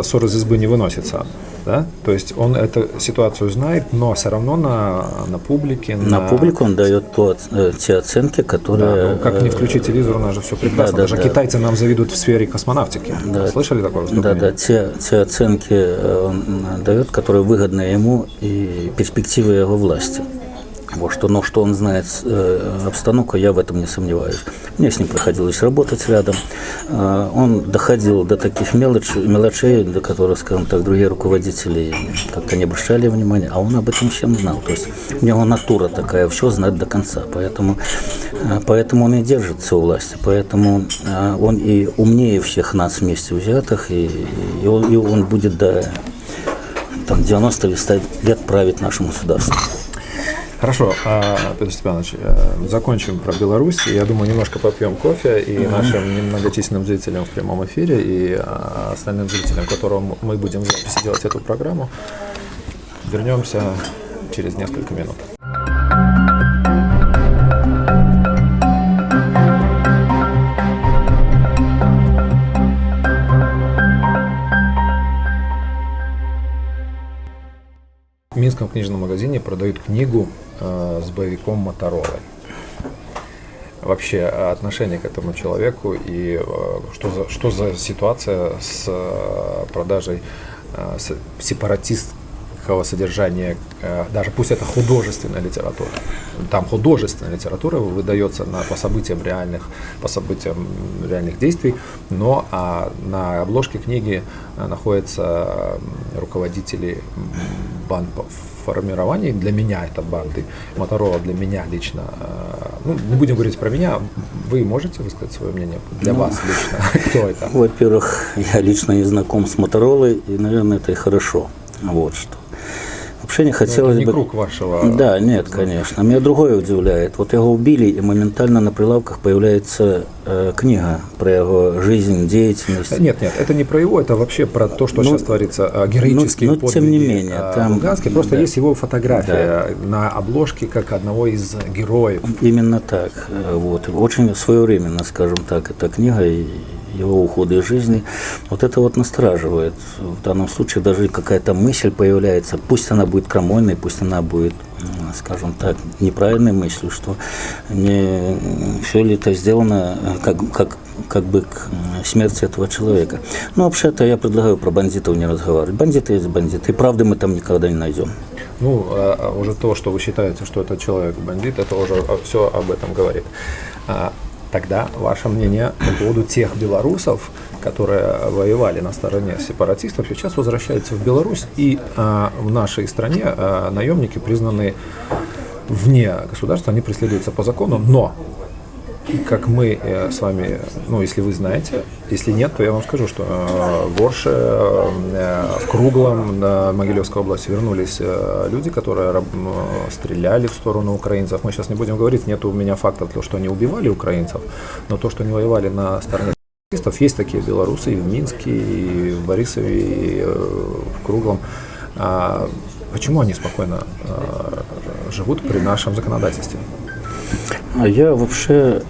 ссор из избы не выносится, да? То есть он эту ситуацию знает, но все равно на публике... На публику он дает те оценки, которые... Да, как не включить телевизор, у нас же все прекрасно. Даже китайцы нам завидуют в сфере космонавтики. Да. Слышали такое выступление? Да, те оценки он дает, которые выгодны ему и перспективы его власти. Но что он знает обстановку, я в этом не сомневаюсь. Мне с ним приходилось работать рядом. Он доходил до таких мелочей, до которых, скажем так, другие руководители как-то не обращали внимания, а он об этом всем знал. То есть у него натура такая, все знать до конца. Поэтому он и держится у власти. Поэтому он и умнее всех нас вместе взятых, и он будет до 90 или 100 лет править нашим государством. Хорошо, Петр Степанович, закончим про Беларусь. Я думаю, немножко попьем кофе и нашим немногочисленным зрителям в прямом эфире, и остальным зрителям, которым мы будем в записи делать эту программу, вернемся через несколько минут. минском книжном магазине продают книгу с боевиком Моторолой. Вообще отношение к этому человеку и что за ситуация с продажей сепаратистского содержания, даже пусть это художественная литература. Там художественная литература выдается по событиям реальных действий, но на обложке книги находятся руководители банд формирований. Для меня это банды Моторола, для меня лично. Не будем говорить про меня. Вы можете высказать свое мнение? Для вас лично. Кто это? Во-первых, я лично не знаком с Моторолой, и, наверное, это и хорошо. Вот что. Вообще не хотелось не бы... круг вашего... Да, нет, конечно. Меня другое удивляет. Вот его убили, и моментально на прилавках появляется книга про его жизнь, деятельность. Нет, это не про его, это вообще про то, что сейчас творится. Героические подвиги. Тем не менее, там... Луганский. Просто есть его фотография на обложке как одного из героев. Именно так. Вот. Очень своевременно, скажем так, эта книга и его ухода из жизни. Вот это вот настораживает. В данном случае даже какая-то мысль появляется, пусть она будет крамольной, пусть она будет, скажем так, неправильной мыслью, что не все ли это сделано как бы к смерти этого человека. Но вообще-то я предлагаю про бандитов не разговаривать. Бандиты есть бандиты, и правды мы там никогда не найдем. Уже то, что вы считаете, что этот человек бандит, это уже все об этом говорит. Тогда ваше мнение по поводу тех белорусов, которые воевали на стороне сепаратистов, сейчас возвращаются в Беларусь, и в нашей стране наемники признаны вне государства, они преследуются по закону, но, как мы с вами, если вы знаете, если нет, то я вам скажу, что в Орше, в Круглом, на Могилевской области вернулись люди, которые стреляли в сторону украинцев. Мы сейчас не будем говорить, нет у меня фактов, что они убивали украинцев, но то, что они воевали на стороне сепаратистов, есть такие белорусы и в Минске, и в Борисове, и в Круглом. Почему они спокойно живут при нашем законодательстве? Я вообще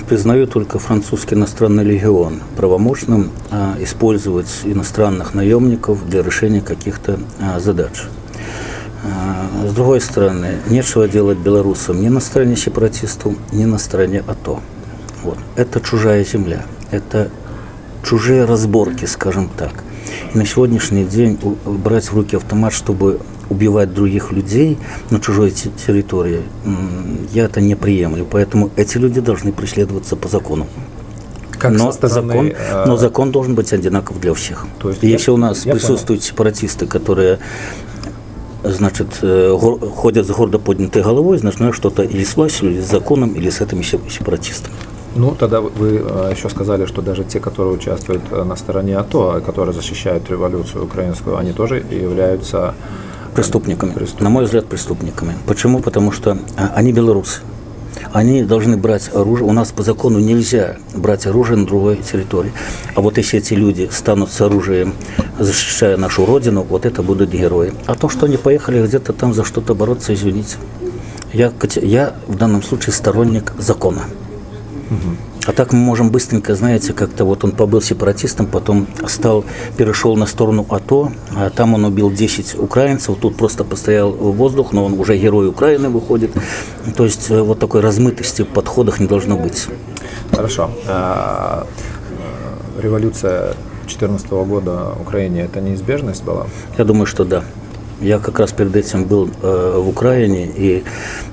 признаю только французский иностранный легион правомочным использовать иностранных наемников для решения каких-то задач. С другой стороны, нечего делать белорусам ни на стороне сепаратистов, ни на стороне АТО. Вот. Это чужая земля, это чужие разборки, скажем так. И на сегодняшний день брать в руки автомат, чтобы убивать других людей на чужой территории, я это не приемлю. Поэтому эти люди должны преследоваться по закону. Но закон должен быть одинаков для всех. То есть если у нас присутствуют сепаратисты, которые, значит, ходят с гордо поднятой головой, значит, что-то или с властью, или с законом, или с этими сепаратистами. Тогда вы еще сказали, что даже те, которые участвуют на стороне АТО, которые защищают революцию украинскую, они тоже являются преступниками. На мой взгляд, преступниками. Почему? Потому что они белорусы. Они должны брать оружие. У нас по закону нельзя брать оружие на другой территории. А вот если эти люди станут с оружием, защищая нашу родину, вот это будут герои. А то, что они поехали где-то там за что-то бороться, извините. Я в данном случае сторонник закона. А так мы можем быстренько, знаете, как-то вот он побыл сепаратистом, потом перешел на сторону АТО, а там он убил 10 украинцев, тут просто постоял воздух, но он уже герой Украины выходит. То есть вот такой размытости в подходах не должно быть. Хорошо. Революция 2014 года в Украине – это неизбежность была? Я думаю, что да. Я как раз перед этим был в Украине и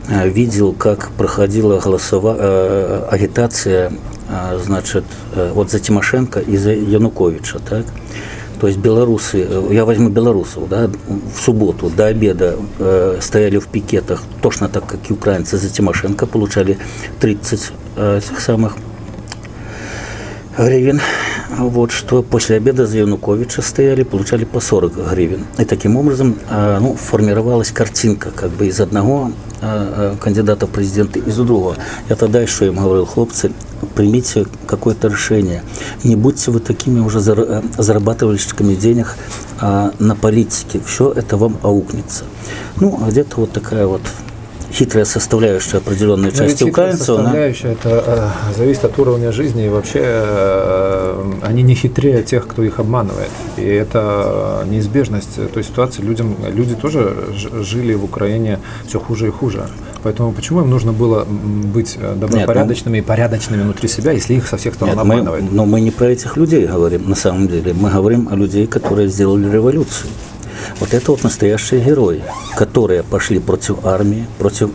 видел, как проходила агитация, значит, вот за Тимошенко и за Януковича, так? То есть белорусы, я возьму белорусов, да, в субботу до обеда стояли в пикетах, точно так, как и украинцы за Тимошенко, получали 30 этих самых гривен. Вот, что после обеда за Януковича стояли, получали по 40 гривен. И таким образом формировалась картинка как бы из одного кандидата в президенты, из другого. Я тогда еще им говорил: хлопцы, примите какое-то решение. Не будьте вы такими уже зарабатывальщиками денег на политике. Все это вам аукнется. Где-то вот такая вот хитрая составляющая определенной Но части ведь украинцев. составляющая, это зависит от уровня жизни, и вообще они не хитрее тех, кто их обманывает. И это неизбежность той ситуации. Люди тоже жили в Украине все хуже и хуже. Поэтому почему им нужно было быть добропорядочными и порядочными внутри себя, если их со всех сторон обманывают? Но мы не про этих людей говорим, на самом деле. Мы говорим о людей, которые сделали революцию. Вот это вот настоящие герои, которые пошли против армии, против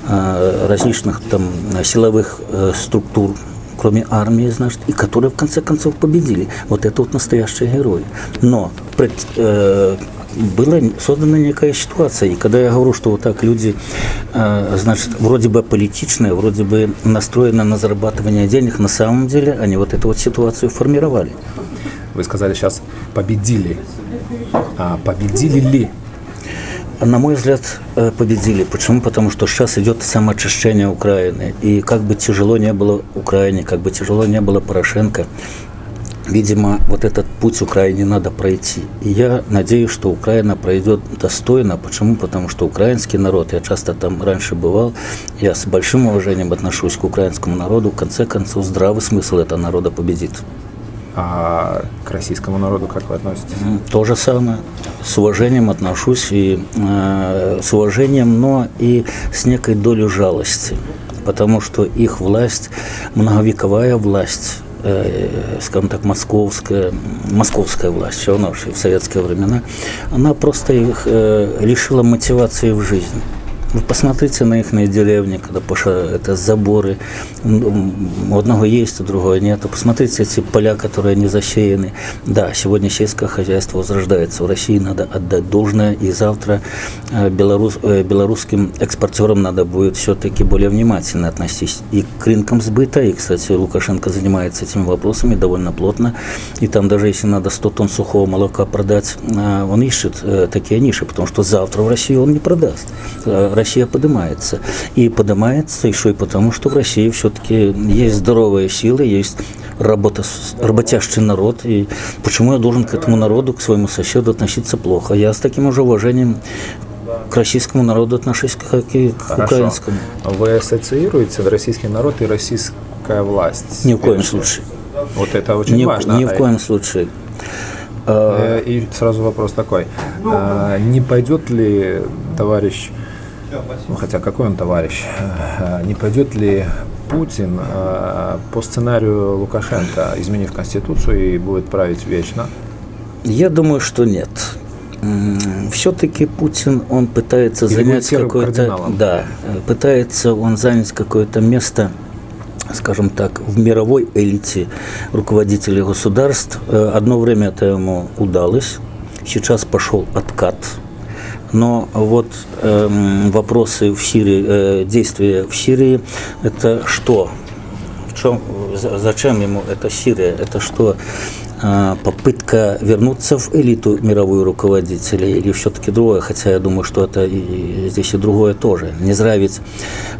различных там силовых структур, кроме армии, значит, и которые в конце концов победили. Вот это вот настоящие герои. Но была создана некая ситуация, и когда я говорю, что вот так люди, значит, вроде бы политичные, вроде бы настроены на зарабатывание денег, на самом деле они вот эту вот ситуацию формировали. Вы сказали сейчас «победили». А победили ли? На мой взгляд, победили. Почему? Потому что сейчас идет самоочищение Украины. И как бы тяжело не было Украине, как бы тяжело не было Порошенко, видимо, вот этот путь Украине надо пройти. И я надеюсь, что Украина пройдет достойно. Почему? Потому что украинский народ, я часто там раньше бывал, я с большим уважением отношусь к украинскому народу. В конце концов, здравый смысл этого народа победит. А к российскому народу как вы относитесь? То же самое. С уважением отношусь, и с уважением, но и с некой долей жалости. Потому что их власть, многовековая власть, скажем так, московская власть, все равно в советские времена, она просто их лишила мотивации в жизни. Вы посмотрите на их деревни, когда это заборы, у одного есть, у другого нет. Посмотрите эти поля, которые не засеяны. Да, сегодня сельское хозяйство возрождается. В России надо отдать должное, и завтра белорусским экспортерам надо будет все-таки более внимательно относиться и к рынкам сбыта. И, кстати, Лукашенко занимается этими вопросами довольно плотно. И там даже если надо 100 тонн сухого молока продать, он ищет такие ниши, потому что завтра в Россию он не продаст. Россия поднимается. И поднимается еще и потому, что в России все-таки есть здоровые силы, есть работящий народ. И почему я должен к этому народу, к своему соседу относиться плохо? Я с таким же уважением к российскому народу отношусь, как и к украинскому. Вы ассоциируете российский народ и российская власть? Ни в коем случае. Вот это очень важно. Ни в коем случае. И сразу вопрос такой. Не пойдет ли товарищ, ну, хотя какой он товарищ, не пойдет ли Путин по сценарию Лукашенко, изменив Конституцию, и будет править вечно? Я думаю, что нет. Все-таки Путин, он пытается занять какое-то... Да, пытается он занять какое-то место, скажем так, в мировой элите руководителей государств. Одно время это ему удалось, сейчас пошел откат. Но вот вопросы в Сирии, действия в Сирии, это что? Зачем ему эта Сирия? Это что? Попытка вернуться в элиту мировую руководителей или все-таки другое? Хотя я думаю, что это здесь и другое тоже. Не зря ведь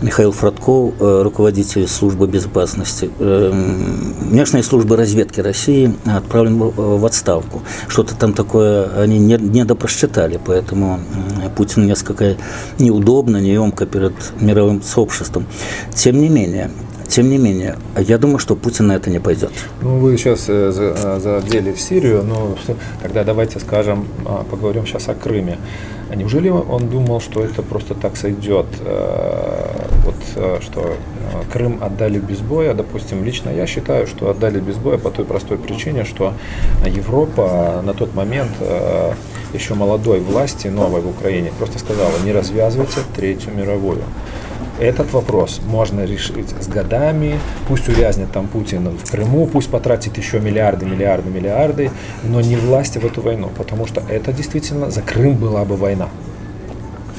Михаил Фродков, руководитель службы безопасности, внешней службы разведки России, отправлен в отставку. Что-то там такое они не допросчитали, поэтому Путин несколько неудобно, неемко перед мировым сообществом. Тем не менее, я думаю, что Путин на это не пойдет. Ну, вы сейчас задели в Сирию, но тогда давайте скажем, поговорим сейчас о Крыме. Неужели он думал, что это просто так сойдет? Что Крым отдали без боя? Допустим, лично я считаю, что отдали без боя по той простой причине, что Европа на тот момент еще молодой власти, новой в Украине, просто сказала: не развязывайте Третью мировую. Этот вопрос можно решить с годами, пусть увязнет там Путин в Крыму, пусть потратит еще миллиарды, но не власти в эту войну, потому что это действительно за Крым была бы война.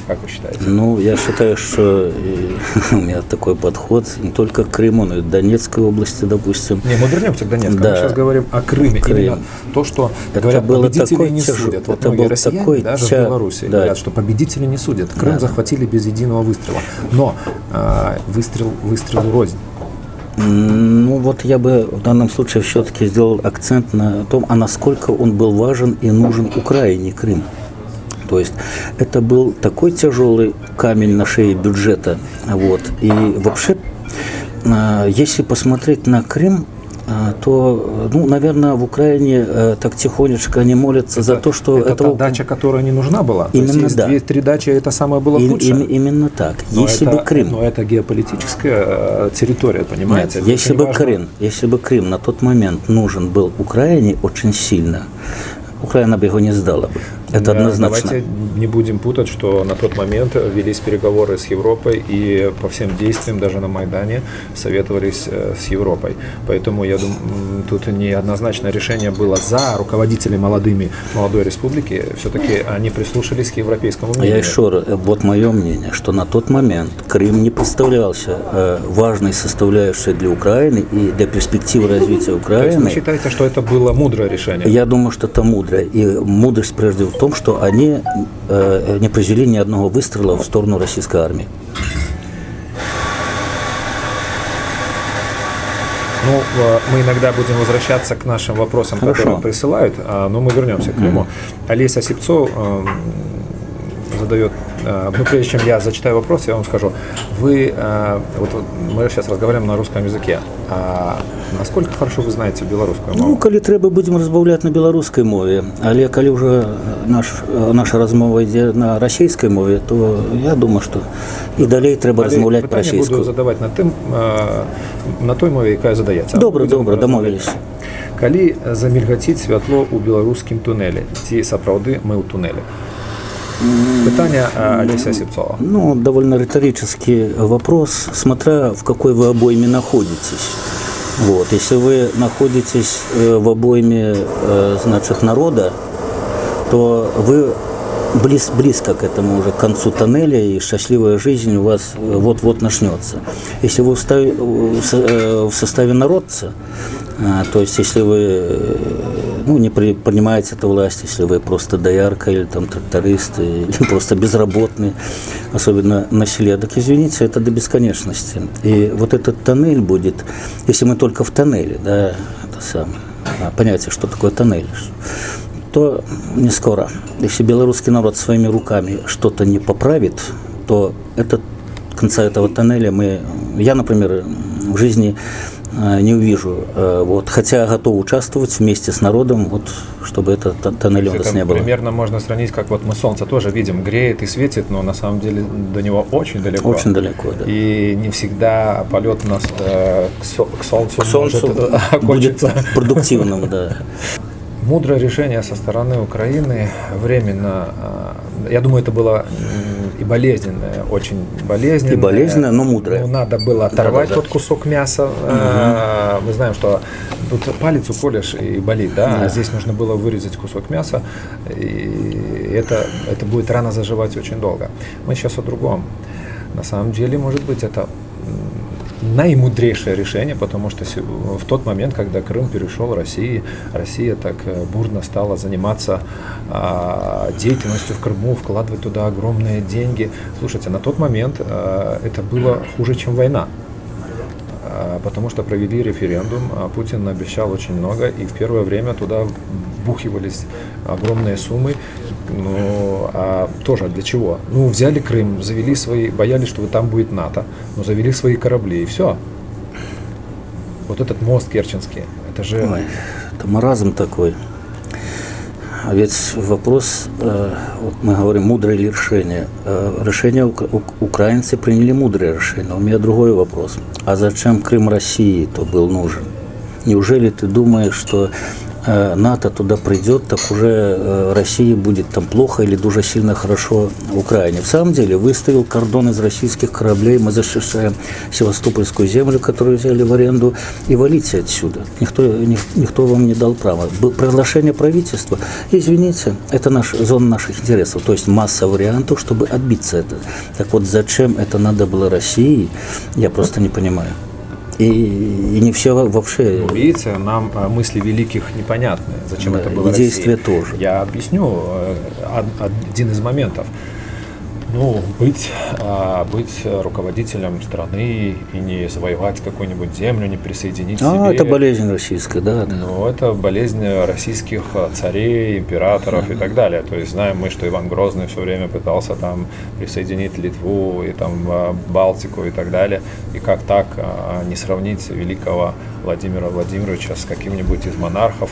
Как вы считаете? Ну, я считаю, что у меня такой подход не только к Крыму, но и к Донецкой области, допустим. Не, мы вернемся к Донецку. Да. Мы сейчас говорим о Крыме. Именно то, что говорят, победители не судят. Вот многие россияне даже в Беларуси говорят, что победители не судят. Крым захватили без единого выстрела. Но выстрелу рознь. Ну вот я бы в данном случае все-таки сделал акцент на том, а насколько он был важен и нужен Украине Крым. То есть это был такой тяжелый камень на шее бюджета. Вот. И вообще, если посмотреть на Крым, то, ну, наверное, в Украине так тихонечко они молятся за то, что это та дача, которая не нужна была. Именно, то есть, да. 2-3 дачи, это самое было лучшее. Именно так. Если бы Крым... Но это геополитическая территория, понимаете? Нет, если бы Крым на тот момент нужен был Украине очень сильно, Украина бы его не сдала бы. Это однозначно. Давайте не будем путать, что на тот момент велись переговоры с Европой, и по всем действиям, даже на Майдане, советовались с Европой. Поэтому, я думаю, тут неоднозначное решение было за руководителей молодой республики. Все-таки они прислушались к европейскому мнению. Я еще раз, вот мое мнение, что на тот момент Крым не представлялся важной составляющей для Украины и для перспективы развития Украины. То есть вы считаете, что это было мудрое решение? Я думаю, что это мудро. И мудрость прежде в том, что они не произвели ни одного выстрела в сторону российской армии. Ну, мы иногда будем возвращаться к нашим вопросам, которые присылают, но мы вернемся к Крыму. Олеся Сипцов задает, ну, прежде чем я зачитаю вопрос, я вам скажу, вы, вот мы сейчас разговариваем на русском языке, насколько хорошо вы знаете белорусскую мову? Ну, коли треба, будем размовлять на белорусской мове, але коли уже наша размова йде на российской мове, то я думаю, что и далее треба размовлять по-российски. Буду задавать на той мове, яка задається. Добре, домовились. Коли замільгатить світло у білоруськім тунелі, ці сапраўды мы ў тунелі? Питание Олеся Сипцова. Ну, довольно риторический вопрос, смотря в какой вы обойме находитесь. Вот. Если вы находитесь в обойме, значит, народа, то вы близко к этому уже, к концу тоннеля, и счастливая жизнь у вас вот-вот начнется. Если вы в составе народца, то есть если вы не принимаете эту власть, если вы просто доярка или там тракторист, или просто безработный, особенно на селе, так извините, это до бесконечности. И вот этот тоннель будет, если мы только в тоннеле, да, это самое, понятие, что такое тоннель, то не скоро. Если белорусский народ своими руками что-то не поправит, то конца этого тоннеля я, например, в жизни не увижу. Вот. Хотя готов участвовать вместе с народом, вот, чтобы этот тоннель у нас не было. Примерно можно сравнить, как вот мы солнце тоже видим, греет и светит, но на самом деле до него очень далеко. Очень далеко, да. И не всегда полет у нас к солнцу будет продуктивным, да. Мудрое решение со стороны Украины временно, я думаю, это было и болезненное, очень болезненное. И болезненное, но мудрое. Ну, надо было оторвать тот кусок мяса. Мы знаем, что тут палец уколешь и болит, да? А здесь нужно было вырезать кусок мяса, и это будет рано заживать очень долго. Мы сейчас о другом. На самом деле, может быть, это наимудрейшее решение, потому что в тот момент, когда Крым перешел России, Россия так бурно стала заниматься деятельностью в Крыму, вкладывать туда огромные деньги. Слушайте, на тот момент это было хуже, чем война, потому что провели референдум, Путин обещал очень много, и в первое время туда вбухивались огромные суммы. Ну, а тоже для чего? Ну, взяли Крым, боялись, что там будет НАТО, но завели свои корабли, и все. Вот этот мост Керченский, это же... Ой, это маразм такой. А ведь вопрос, вот мы говорим, мудрое ли решение. Решение украинцы приняли мудрое решение. У меня другой вопрос. А зачем Крым России-то был нужен? Неужели ты думаешь, что НАТО туда придет, так уже России будет там плохо или дуже сильно хорошо в Украине? В самом деле, выставил кордон из российских кораблей, мы защищаем Севастопольскую землю, которую взяли в аренду, и валите отсюда. Никто вам не дал права. Приглашение правительства, извините, это зона наших интересов, то есть масса вариантов, чтобы отбиться это. Так вот, зачем это надо было России, я просто не понимаю. И не все вообще. Видите, нам мысли великих непонятны. Зачем это было и действия России? тоже. Я объясню один из моментов. Ну, быть руководителем страны и не завоевать какую-нибудь землю, не присоединить себе. Это болезнь российская, да. Ну, это болезнь российских царей, императоров и так далее. То есть знаем мы, что Иван Грозный все время пытался там присоединить Литву и там Балтику и так далее. И как так не сравнить великого Владимира Владимировича с каким-нибудь из монархов,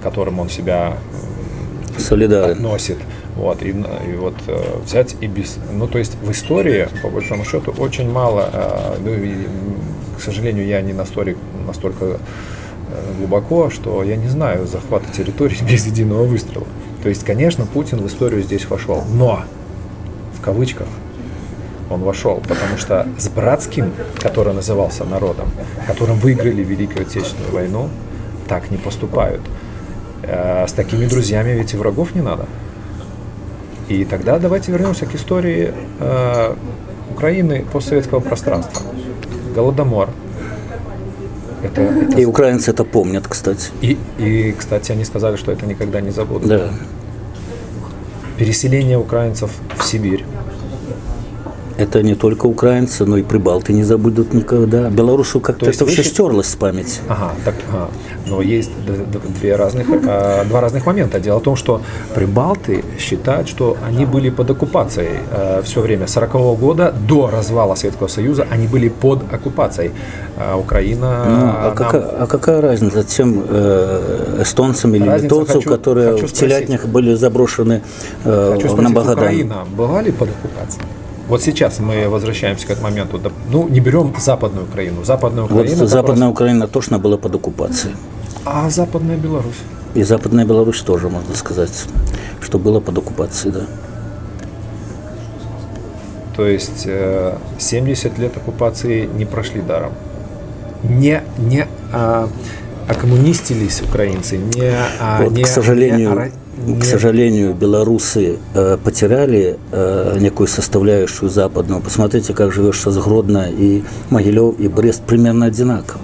которым он себя солидарен относит. Вот, и вот взять и без... Ну, то есть в истории, по большому счету, очень мало, ну, и, к сожалению, я не настолько глубоко, что я не знаю захвата территории без единого выстрела. То есть, конечно, Путин в историю здесь вошел, но, в кавычках, он вошел, потому что с братским, который назывался народом, которым выиграли Великую Отечественную войну, так не поступают. С такими друзьями ведь и врагов не надо. И тогда давайте вернемся к истории Украины постсоветского пространства. Голодомор. И украинцы это помнят, кстати. И, кстати, они сказали, что это никогда не забудут. Да. Переселение украинцев в Сибирь. Это не только украинцы, но и прибалты не забудут никогда. Белорусу как-то это все стерлось с памяти. Но есть два разных момента. Дело в том, что прибалты считают, что они были под оккупацией все время. С 1940 года до развала Советского Союза они были под оккупацией. Украина... Какая разница тем эстонцам или литовцам, которые в телятнях были заброшены на Магадан? Украина была ли под оккупацией? Вот сейчас мы возвращаемся к этому моменту. Ну, не берем Западную Украину. Западная Украина точно была под оккупацией. А Западная Беларусь? И Западная Беларусь тоже, можно сказать, что была под оккупацией, да. То есть 70 лет оккупации не прошли даром. Не оккоммунистились украинцы, К сожалению, белорусы потеряли некую составляющую западную. Посмотрите, как живет сейчас Гродно и Могилев, и Брест примерно одинаково.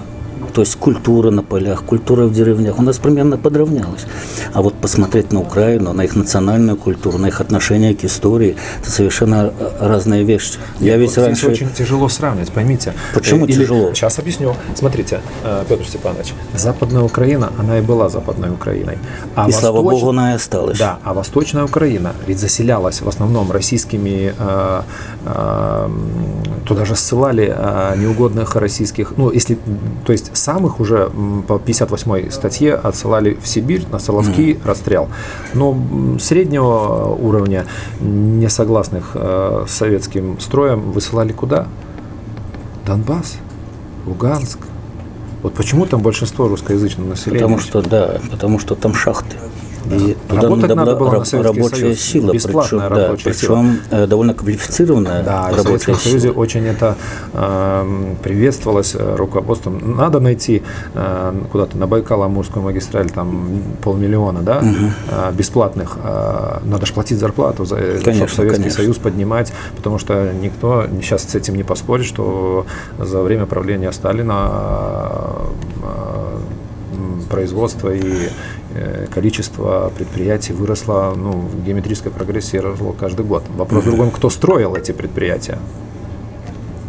То есть культура на полях, культура в деревнях у нас примерно подравнялась. А вот посмотреть на Украину, на их национальную культуру, на их отношение к истории, это совершенно разные вещи. Здесь очень тяжело сравнивать, поймите. Почему тяжело? Сейчас объясню. Смотрите, Петр Степанович, Западная Украина, она и была Западной Украиной. И слава богу, она и осталась. Да, а Восточная Украина ведь заселялась в основном российскими, туда же ссылали неугодных российских, ну, если, то есть самых уже по 58-й статье отсылали в Сибирь на Соловки расстрел. Но среднего уровня, несогласных с советским строем, высылали куда? Донбасс, Луганск. Вот почему там большинство русскоязычного населения? Потому что там шахты. И работать надо было на Советский рабочая Союз. сила, Бесплатная рабочая сила. Причем довольно квалифицированная рабочая сила. В рабочая Советском Союзе очень это приветствовалось руководством. Надо найти куда-то на Байкало-Амурскую магистраль там 500 000, да, бесплатных. Надо же платить зарплату за это, чтобы Советский Союз поднимать, потому что никто сейчас с этим не поспорит, что за время правления Сталина производство и количество предприятий выросло, в геометрической прогрессии росло каждый год. Вопрос в другом, кто строил эти предприятия.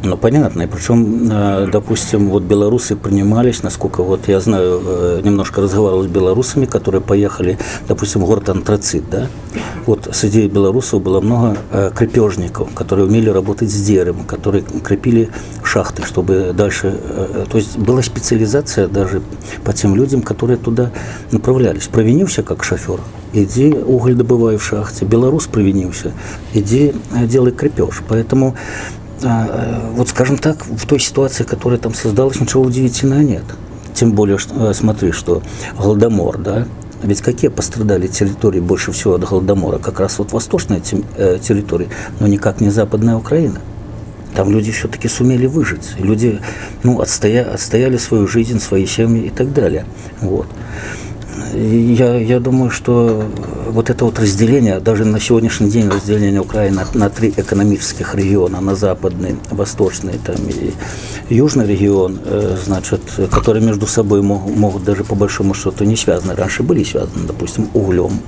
Ну, понятно. И причем, допустим, вот белорусы принимались, насколько вот я знаю, немножко разговаривал с белорусами, которые поехали, допустим, в город Антрацит, да. Вот среди белорусов было много крепежников, которые умели работать с деревом, которые крепили шахты, чтобы дальше... То есть была специализация даже по тем людям, которые туда направлялись. Провинился как шофер, иди уголь добывай в шахте. Белорус провинился, иди делай крепеж. Поэтому... Вот, скажем так, в той ситуации, которая там создалась, ничего удивительного нет. Тем более, что, смотри, что Голодомор, да, ведь какие пострадали территории больше всего от Голодомора? Как раз вот восточные территории, но никак не Западная Украина. Там люди все-таки сумели выжить. Люди, отстояли свою жизнь, свои семьи и так далее. Вот. Я думаю, что вот это вот разделение, даже на сегодняшний день разделение Украины на 3 экономических региона, на западный, восточный там, и южный регион, значит, которые между собой могут даже по большому счету не связаны. Раньше были связаны, допустим, углем.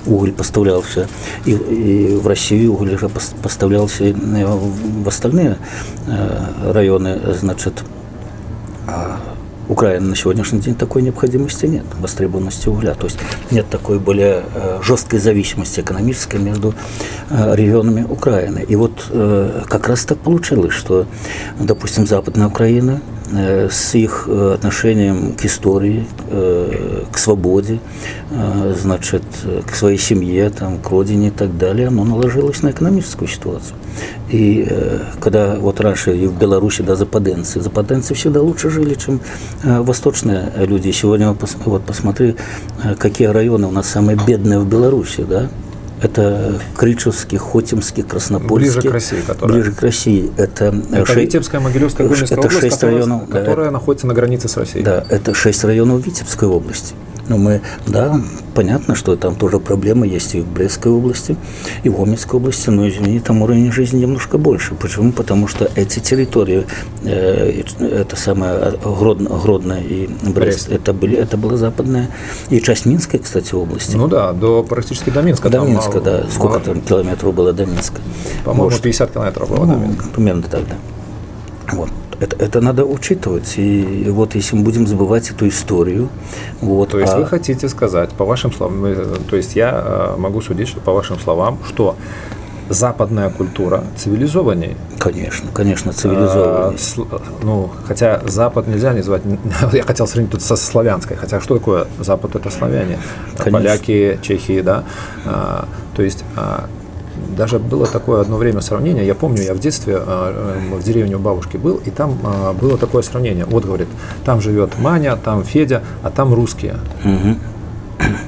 Уголь поставлялся и в Россию, уголь же поставлялся и в остальные районы, значит, Украины на сегодняшний день такой необходимости нет, востребованности угля. То есть нет такой более жесткой зависимости экономической между регионами Украины. И вот как раз так получилось, что, допустим, Западная Украина с их отношением к истории, к свободе, значит, к своей семье, там, к родине и так далее, оно наложилось на экономическую ситуацию. И когда вот раньше и в Беларуси, да, западенцы всегда лучше жили, чем восточные люди. Сегодня вот посмотри, какие районы у нас самые бедные в Беларуси, да? Это Кричевский, Хотимский, Краснопольский. Ближе к России, которая. Ближе к России. Это Витебская, Могилевская, Гомельская область, районов, которая находится на границе с Россией. Да, это 6 районов Витебской области. Но мы, да, понятно, что там тоже проблемы есть и в Брестской области, и в Гомельской области, но, извини, там уровень жизни немножко больше. Почему? Потому что эти территории, это самое Гродно и Брест, это была западная, и часть Минской, кстати, области. Ну да, практически до Минска. До Минска, да. Сколько там километров было до Минска? По-моему, 50 километров было до Минска. Примерно так, да. Вот. Это надо учитывать. И вот если мы будем забывать эту историю... Вот, то есть вы хотите сказать, по вашим словам, то есть я могу судить, что по вашим словам, что западная культура цивилизованнее? Конечно, цивилизованнее. Ну, хотя Запад нельзя назвать, я хотел сравнить тут со славянской, хотя что такое Запад? Это славяне, конечно. Поляки, чехи, да, то есть... Даже было такое одно время сравнение. Я помню, я в детстве в деревне у бабушки был, и там было такое сравнение. Вот, говорит, там живет Маня, там Федя, а там русские. Угу.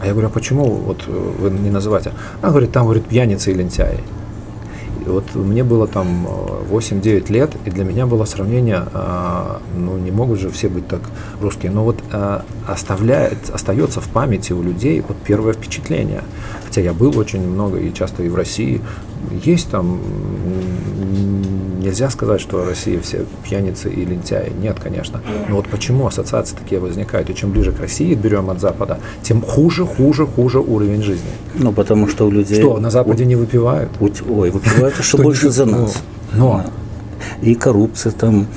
А я говорю, а почему вот вы не называете? Она говорит, там, говорит, пьяницы и лентяи. И вот мне было там 8-9 лет, и для меня было сравнение, ну, не могут же все быть так русские. Но вот остается в памяти у людей вот первое впечатление. Хотя я был очень много и часто и в России. Есть там, нельзя сказать, что в России все пьяницы и лентяи. Нет, конечно. Но вот почему ассоциации такие возникают? И чем ближе к России берем от Запада, тем хуже уровень жизни. Ну, потому что у людей... Что, на Западе не выпивают? Ой, выпивают еще больше за нас. Но. И коррупция там...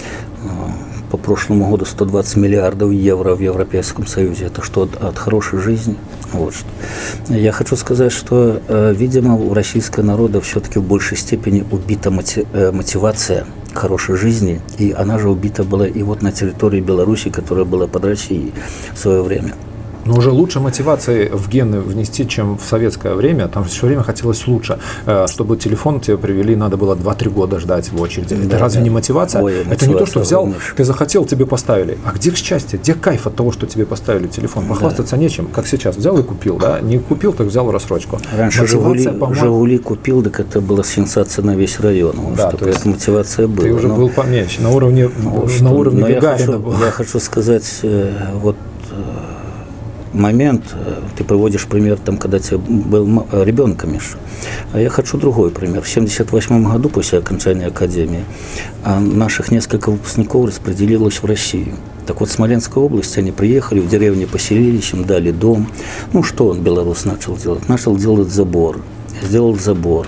По прошлому году 120 миллиардов евро в Европейском Союзе. Это что, от хорошей жизни? Вот что. Я хочу сказать, что, видимо, у российского народа все-таки в большей степени убита мотивация к хорошей жизни. И она же убита была и вот на территории Беларуси, которая была под Россией в свое время. Но уже лучше мотивации в гены внести, чем в советское время. Там все время хотелось лучше. Чтобы телефон тебе привели, надо было 2-3 года ждать в очереди. Да, это разве не мотивация? Ой, это не то, что взял, ты захотел, тебе поставили. А где счастье? Где кайф от того, что тебе поставили телефон? Похвастаться нечем, как сейчас. Взял и купил, да? Не купил, так взял рассрочку. Раньше «Жигули» купил, так это была сенсация на весь район. Да, то есть мотивация была. Ты уже был поменьше, на уровне Гагарина был. Я хочу сказать, вот момент, ты приводишь пример, там, когда ты был ребенком еще. А я хочу другой пример. В 1978 году, после окончания академии, наших несколько выпускников распределилось в Россию. Так вот, в Смоленской области они приехали, в деревне поселились, им дали дом. Ну, что он, белорус, начал делать? Начал делать забор. Сделал забор.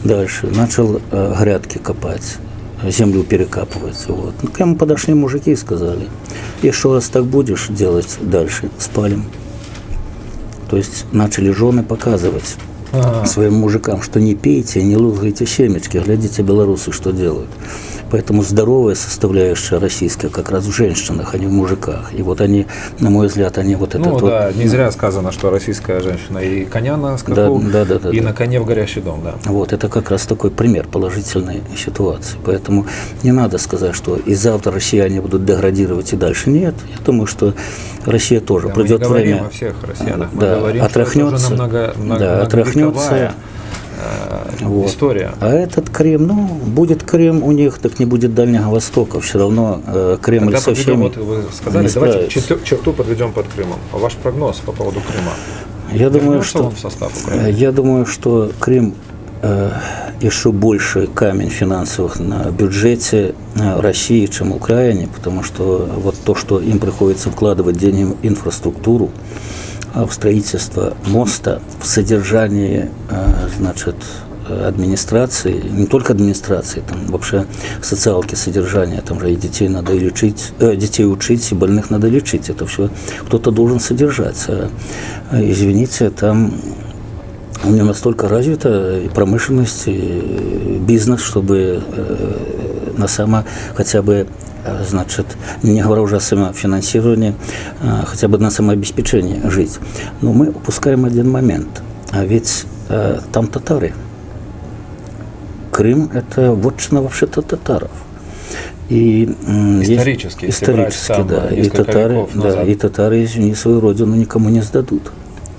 Дальше начал грядки копать, землю перекапывать. Вот. Ну, к нему подошли мужики и сказали, еще раз так будешь делать дальше, спалим. То есть начали жены показывать своим мужикам, что не пейте, не лузгайте семечки, глядите, белорусы что делают. Поэтому здоровая составляющая российская как раз в женщинах, а не в мужиках. И вот они, на мой взгляд, они вот это... Ну да, не зря сказано, что российская женщина и коня на скаку, и на коне в горящий дом, да. Вот, это как раз такой пример положительной ситуации. Поэтому не надо сказать, что и завтра россияне будут деградировать и дальше. Нет, я думаю, что Россия тоже придет время... Мы говорим о всех россиянах, мы да, говорим, отряхнется, что это уже отряхнется. история. А этот Крым, будет Крым у них, так не будет Дальнего Востока. Все равно Кремль Тогда со всеми вот вы сказали, не давайте справится. черту подведем под Крымом. Ваш прогноз по поводу Крыма? Я думаю, Вернется что он в состав Украины? Я думаю, что Крым еще больше камень финансовых на бюджете России, чем Украине, потому что вот то, что им приходится вкладывать деньги в инфраструктуру, в строительство моста, в содержание, администрации, не только администрации, там вообще социалки содержания, там же и детей надо и лечить, детей учить, и больных надо лечить, это все кто-то должен содержать. Извините, там у меня настолько развита и промышленность, и бизнес, чтобы хотя бы, не говоря уже о самофинансировании, хотя бы на самообеспечении жить. Но мы упускаем один момент. А ведь там татары. Крым – это вотчина вообще-то татаров. И исторически, да. И татары, извини, свою родину никому не сдадут.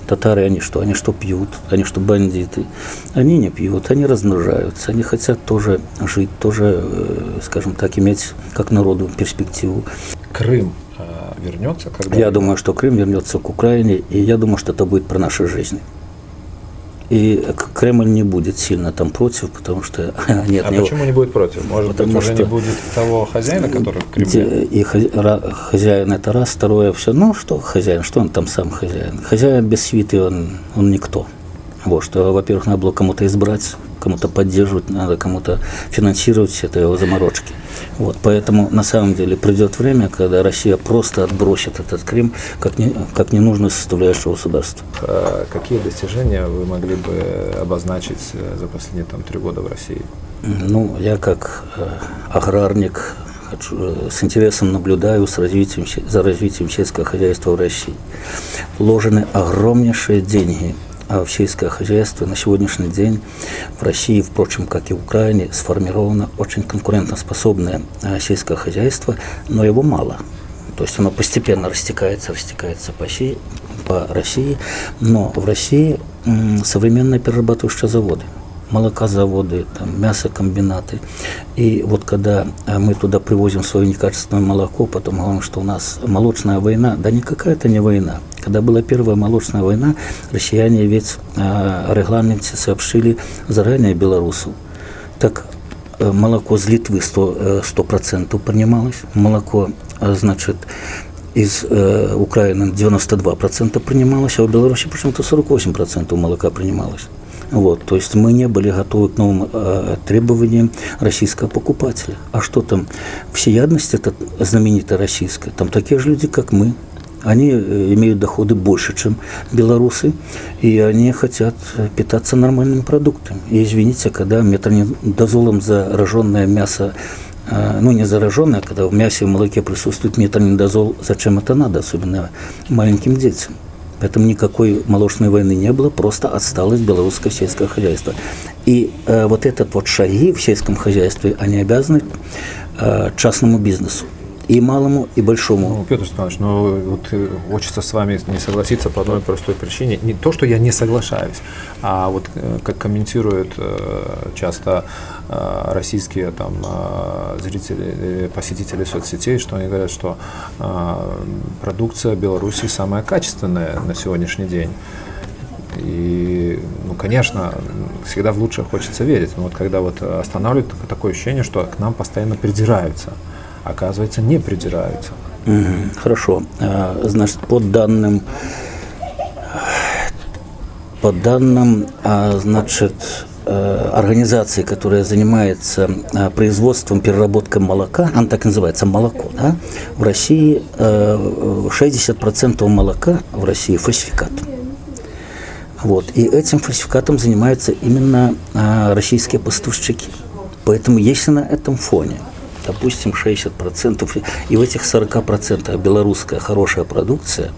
Татары, они что? Они что, пьют? Они что, бандиты? Они не пьют, они размножаются, они хотят тоже жить, тоже, скажем так, иметь как народу перспективу. Крым вернется? Я думаю, что Крым вернется к Украине, и я думаю, что это будет про наши жизни. И Кремль не будет сильно там против, потому что нет. Почему не будет против? Может быть, уже не будет того хозяина, который в Кремле? И хозяин это раз, второе все. Что хозяин, что он там сам хозяин? Хозяин без свиты, он никто. Вот, что, во-первых, надо было кому-то избрать, кому-то поддерживать, надо кому-то финансировать, это его заморочки. Вот, поэтому на самом деле придет время, когда Россия просто отбросит этот Крым как ненужную составляющую государства. Какие достижения вы могли бы обозначить за последние 3 года в России? Я как аграрник с интересом наблюдаю за развитием сельского хозяйства в России. Вложены огромнейшие деньги в сельское хозяйство. На сегодняшний день в России, впрочем, как и в Украине, сформировано очень конкурентоспособное сельское хозяйство, но его мало. То есть оно постепенно растекается по России, но в России современные перерабатывающие заводы, молокозаводы, мясокомбинаты. И вот когда мы туда привозим свое некачественное молоко, потом говорим, что у нас молочная война, да никакая это не война. Когда была первая молочная война, россияне ведь о регламенте сообщили заранее белорусу. Так молоко с Литвы 100% принималось, молоко, из Украины 92% принималось, а в Беларуси почему-то 48% молока принималось. Вот, то есть мы не были готовы к новым требованиям российского покупателя. А что там? Всеядность это знаменитая российская. Там такие же люди, как мы. Они имеют доходы больше, чем белорусы, и они хотят питаться нормальными продуктами. И извините, когда метронидазолом зараженное мясо, не зараженное, когда в мясе и в молоке присутствует метронидазол, зачем это надо, особенно маленьким детям? Поэтому никакой молочной войны не было, просто отсталость белорусского сельского хозяйства. И вот шаги в сельском хозяйстве, они обязаны частному бизнесу. И малому, и большому. Петр Степанович, хочется с вами не согласиться по одной простой причине. Не то, что я не соглашаюсь, а вот как комментируют часто российские зрители, посетители соцсетей, что они говорят, что продукция Беларуси самая качественная на сегодняшний день. И, конечно, всегда в лучшее хочется верить. Но когда останавливает такое ощущение, что к нам постоянно придираются. Оказывается, не придираются. Хорошо. По данным, организации, которая занимается производством, переработкой молока, она так и называется, молоко, да? В России 60% молока в России фальсификат. Вот. И этим фальсификатом занимаются именно российские поставщики. Поэтому если на этом фоне, допустим, 60%, и в этих 40% белорусская хорошая продукция,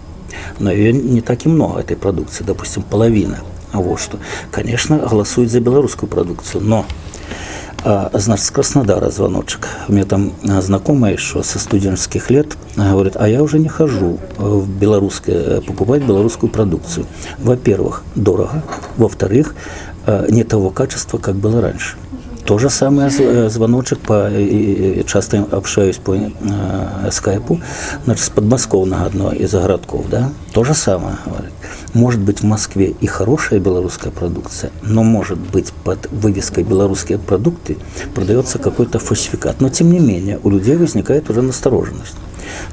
но ее не так и много, этой продукции, допустим, половина. Вот что, конечно, голосуют за белорусскую продукцию, но Значит, с Краснодара звоночек. У меня там знакомая еще со студенческих лет говорит, а я уже не хожу в белорусское, покупать белорусскую продукцию. Во-первых, дорого. Во-вторых, не того качества, как было раньше. То же самое звоночек, часто общаюсь по скайпу, значит, с подмосковного одного из городков, да, то же самое говорит. Может быть в Москве и хорошая белорусская продукция, но может быть под вывеской «белорусские продукты» продается какой-то фальсификат. Но тем не менее у людей возникает уже настороженность.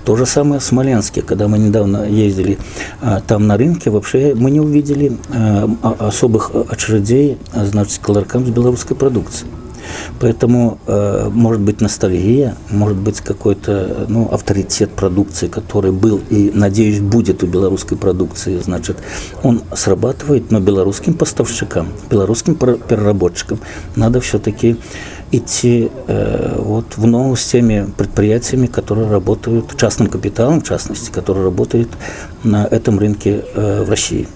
То же самое в Смоленске, когда мы недавно ездили там на рынке, вообще мы не увидели особых очередей, значит, к ларькам с белорусской продукцией. Поэтому может быть ностальгия, может быть какой-то авторитет продукции, который был и, надеюсь, будет у белорусской продукции, значит, он срабатывает, но белорусским поставщикам, белорусским переработчикам надо все-таки идти в ногу с теми предприятиями, которые работают, частным капиталом, в частности, которые работают на этом рынке в России.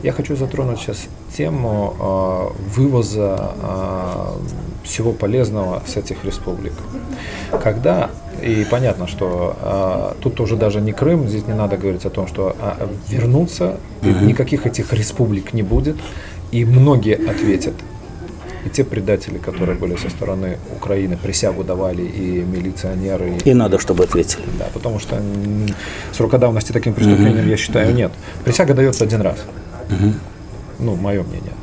Я хочу затронуть сейчас тему вывоза всего полезного с этих республик. Когда, и понятно, что тут уже даже не Крым, здесь не надо говорить о том, что вернуться, никаких этих республик не будет, и многие ответят. И те предатели, которые были со стороны Украины, присягу давали, и милиционеры. И надо, чтобы ответили. Да, потому что срока давности таким преступлением, я считаю, нет. Присяга дается один раз. Мое мнение.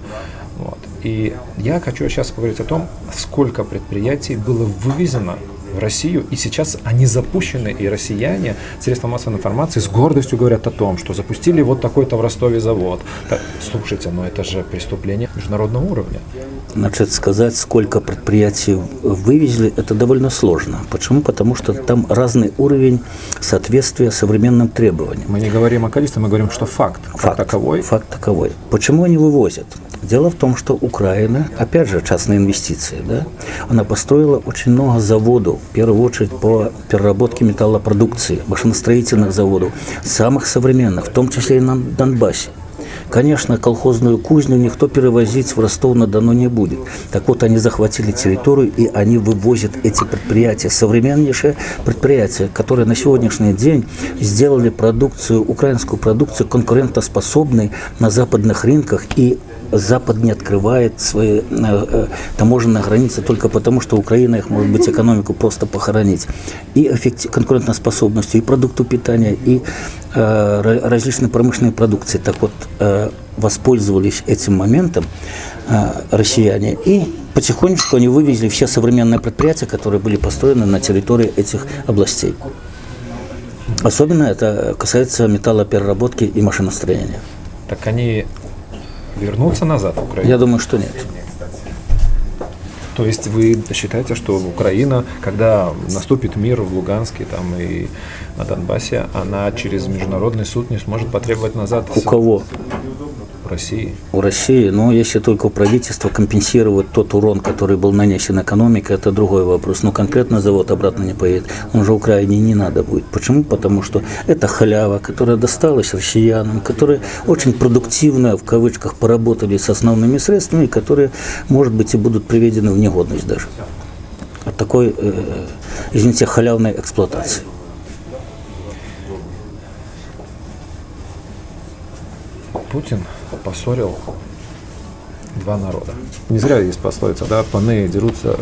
Вот. И я хочу сейчас поговорить о том, сколько предприятий было вывезено в Россию, и сейчас они запущены, и россияне, средства массовой информации с гордостью говорят о том, что запустили вот такой-то в Ростове завод. Слушайте, это же преступление международного уровня. Значит, сказать, сколько предприятий вывезли, это довольно сложно. Почему? Потому что там разный уровень соответствия современным требованиям. Мы не говорим о количестве, мы говорим, что факт таковой. Факт таковой. Почему они вывозят? Дело в том, что Украина, опять же, частные инвестиции, да, она построила очень много заводов, в первую очередь по переработке металлопродукции, машиностроительных заводов, самых современных, в том числе и на Донбассе. Конечно, колхозную кузню никто перевозить в Ростов-на-Дону не будет. Так вот, они захватили территорию, и они вывозят эти предприятия, современнейшие предприятия, которые на сегодняшний день сделали продукцию, украинскую продукцию конкурентоспособной на западных рынках, и Запад не открывает свои таможенные границы только потому, что Украина их, может быть, экономику просто похоронить. И конкурентоспособностью, и продукту питания, и различной промышленной продукции. Так вот, воспользовались этим моментом россияне, и потихонечку они вывезли все современные предприятия, которые были построены на территории этих областей. Особенно это касается металлопереработки и машиностроения. Так они вернуться назад в Украину? Я думаю, что нет. То есть вы считаете, что Украина, когда наступит мир в Луганске и на Донбассе, она через международный суд не сможет потребовать назад? У кого? В России. У России, но если только у правительства компенсировать тот урон, который был нанесен экономике, это другой вопрос. Но конкретно завод обратно не поедет. Он же Украине не надо будет. Почему? Потому что это халява, которая досталась россиянам, которые очень продуктивно, в кавычках, поработали с основными средствами, которые, может быть, и будут приведены в негодность даже. От такой, извините, халявной эксплуатации. Путин поссорил два народа. Не зря есть пословица, да, паны дерутся,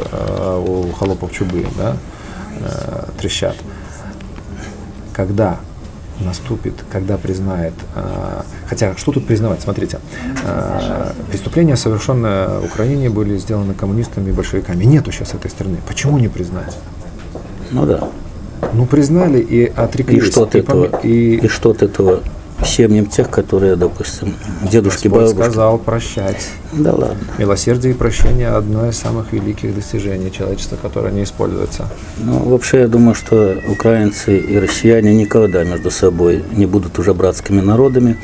у холопов чубы, да, трещат. Когда наступит, когда признает, хотя что тут признавать, смотрите, преступления, совершенные в Украине, были сделаны коммунистами и большевиками. Нету сейчас этой страны. Почему не признать? Ну да. Признали и отреклись. И что от этого? И что от этого щемнем тех, которые, допустим, дедушки, Господь бабушки. сказал прощать. Да ладно. Милосердие и прощение – одно из самых великих достижений человечества, которое не используется. Ну, вообще, я думаю, что украинцы и россияне никогда между собой не будут уже братскими народами.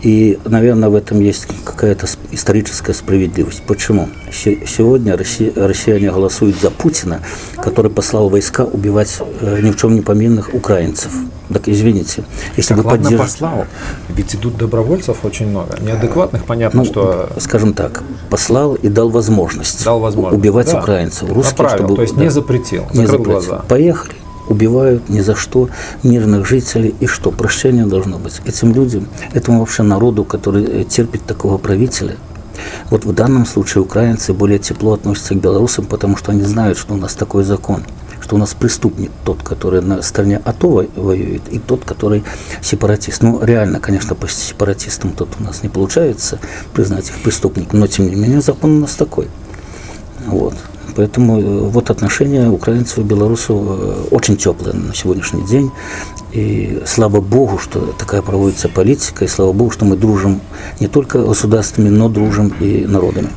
И, наверное, в этом есть какая-то историческая справедливость. Почему? Сегодня россияне голосуют за Путина, который послал войска убивать ни в чем не повинных украинцев. Так извините, если Так бы ладно, поддерживали... послал. Ведь идут добровольцев очень много. Неадекватных, понятно, что... Скажем так, послал и дал возможность, убивать да. украинцев. Русские, Направил, чтобы, то есть не запретил, не закрыл запретил. глаза. Поехали, убивают ни за что мирных жителей. И что? Прощение должно быть этим людям, этому вообще народу, который терпит такого правителя. Вот в данном случае украинцы более тепло относятся к белорусам, потому что они знают, что у нас такой закон, что у нас преступник тот, который на стороне АТО воюет, и тот, который сепаратист. Ну, реально, конечно, по сепаратистам тут у нас не получается признать их преступниками, но, тем не менее, закон у нас такой. Вот. Поэтому вот отношения украинцев и белорусов очень теплые на сегодняшний день. И слава Богу, что такая проводится политика, и слава Богу, что мы дружим не только государствами, но дружим и народами.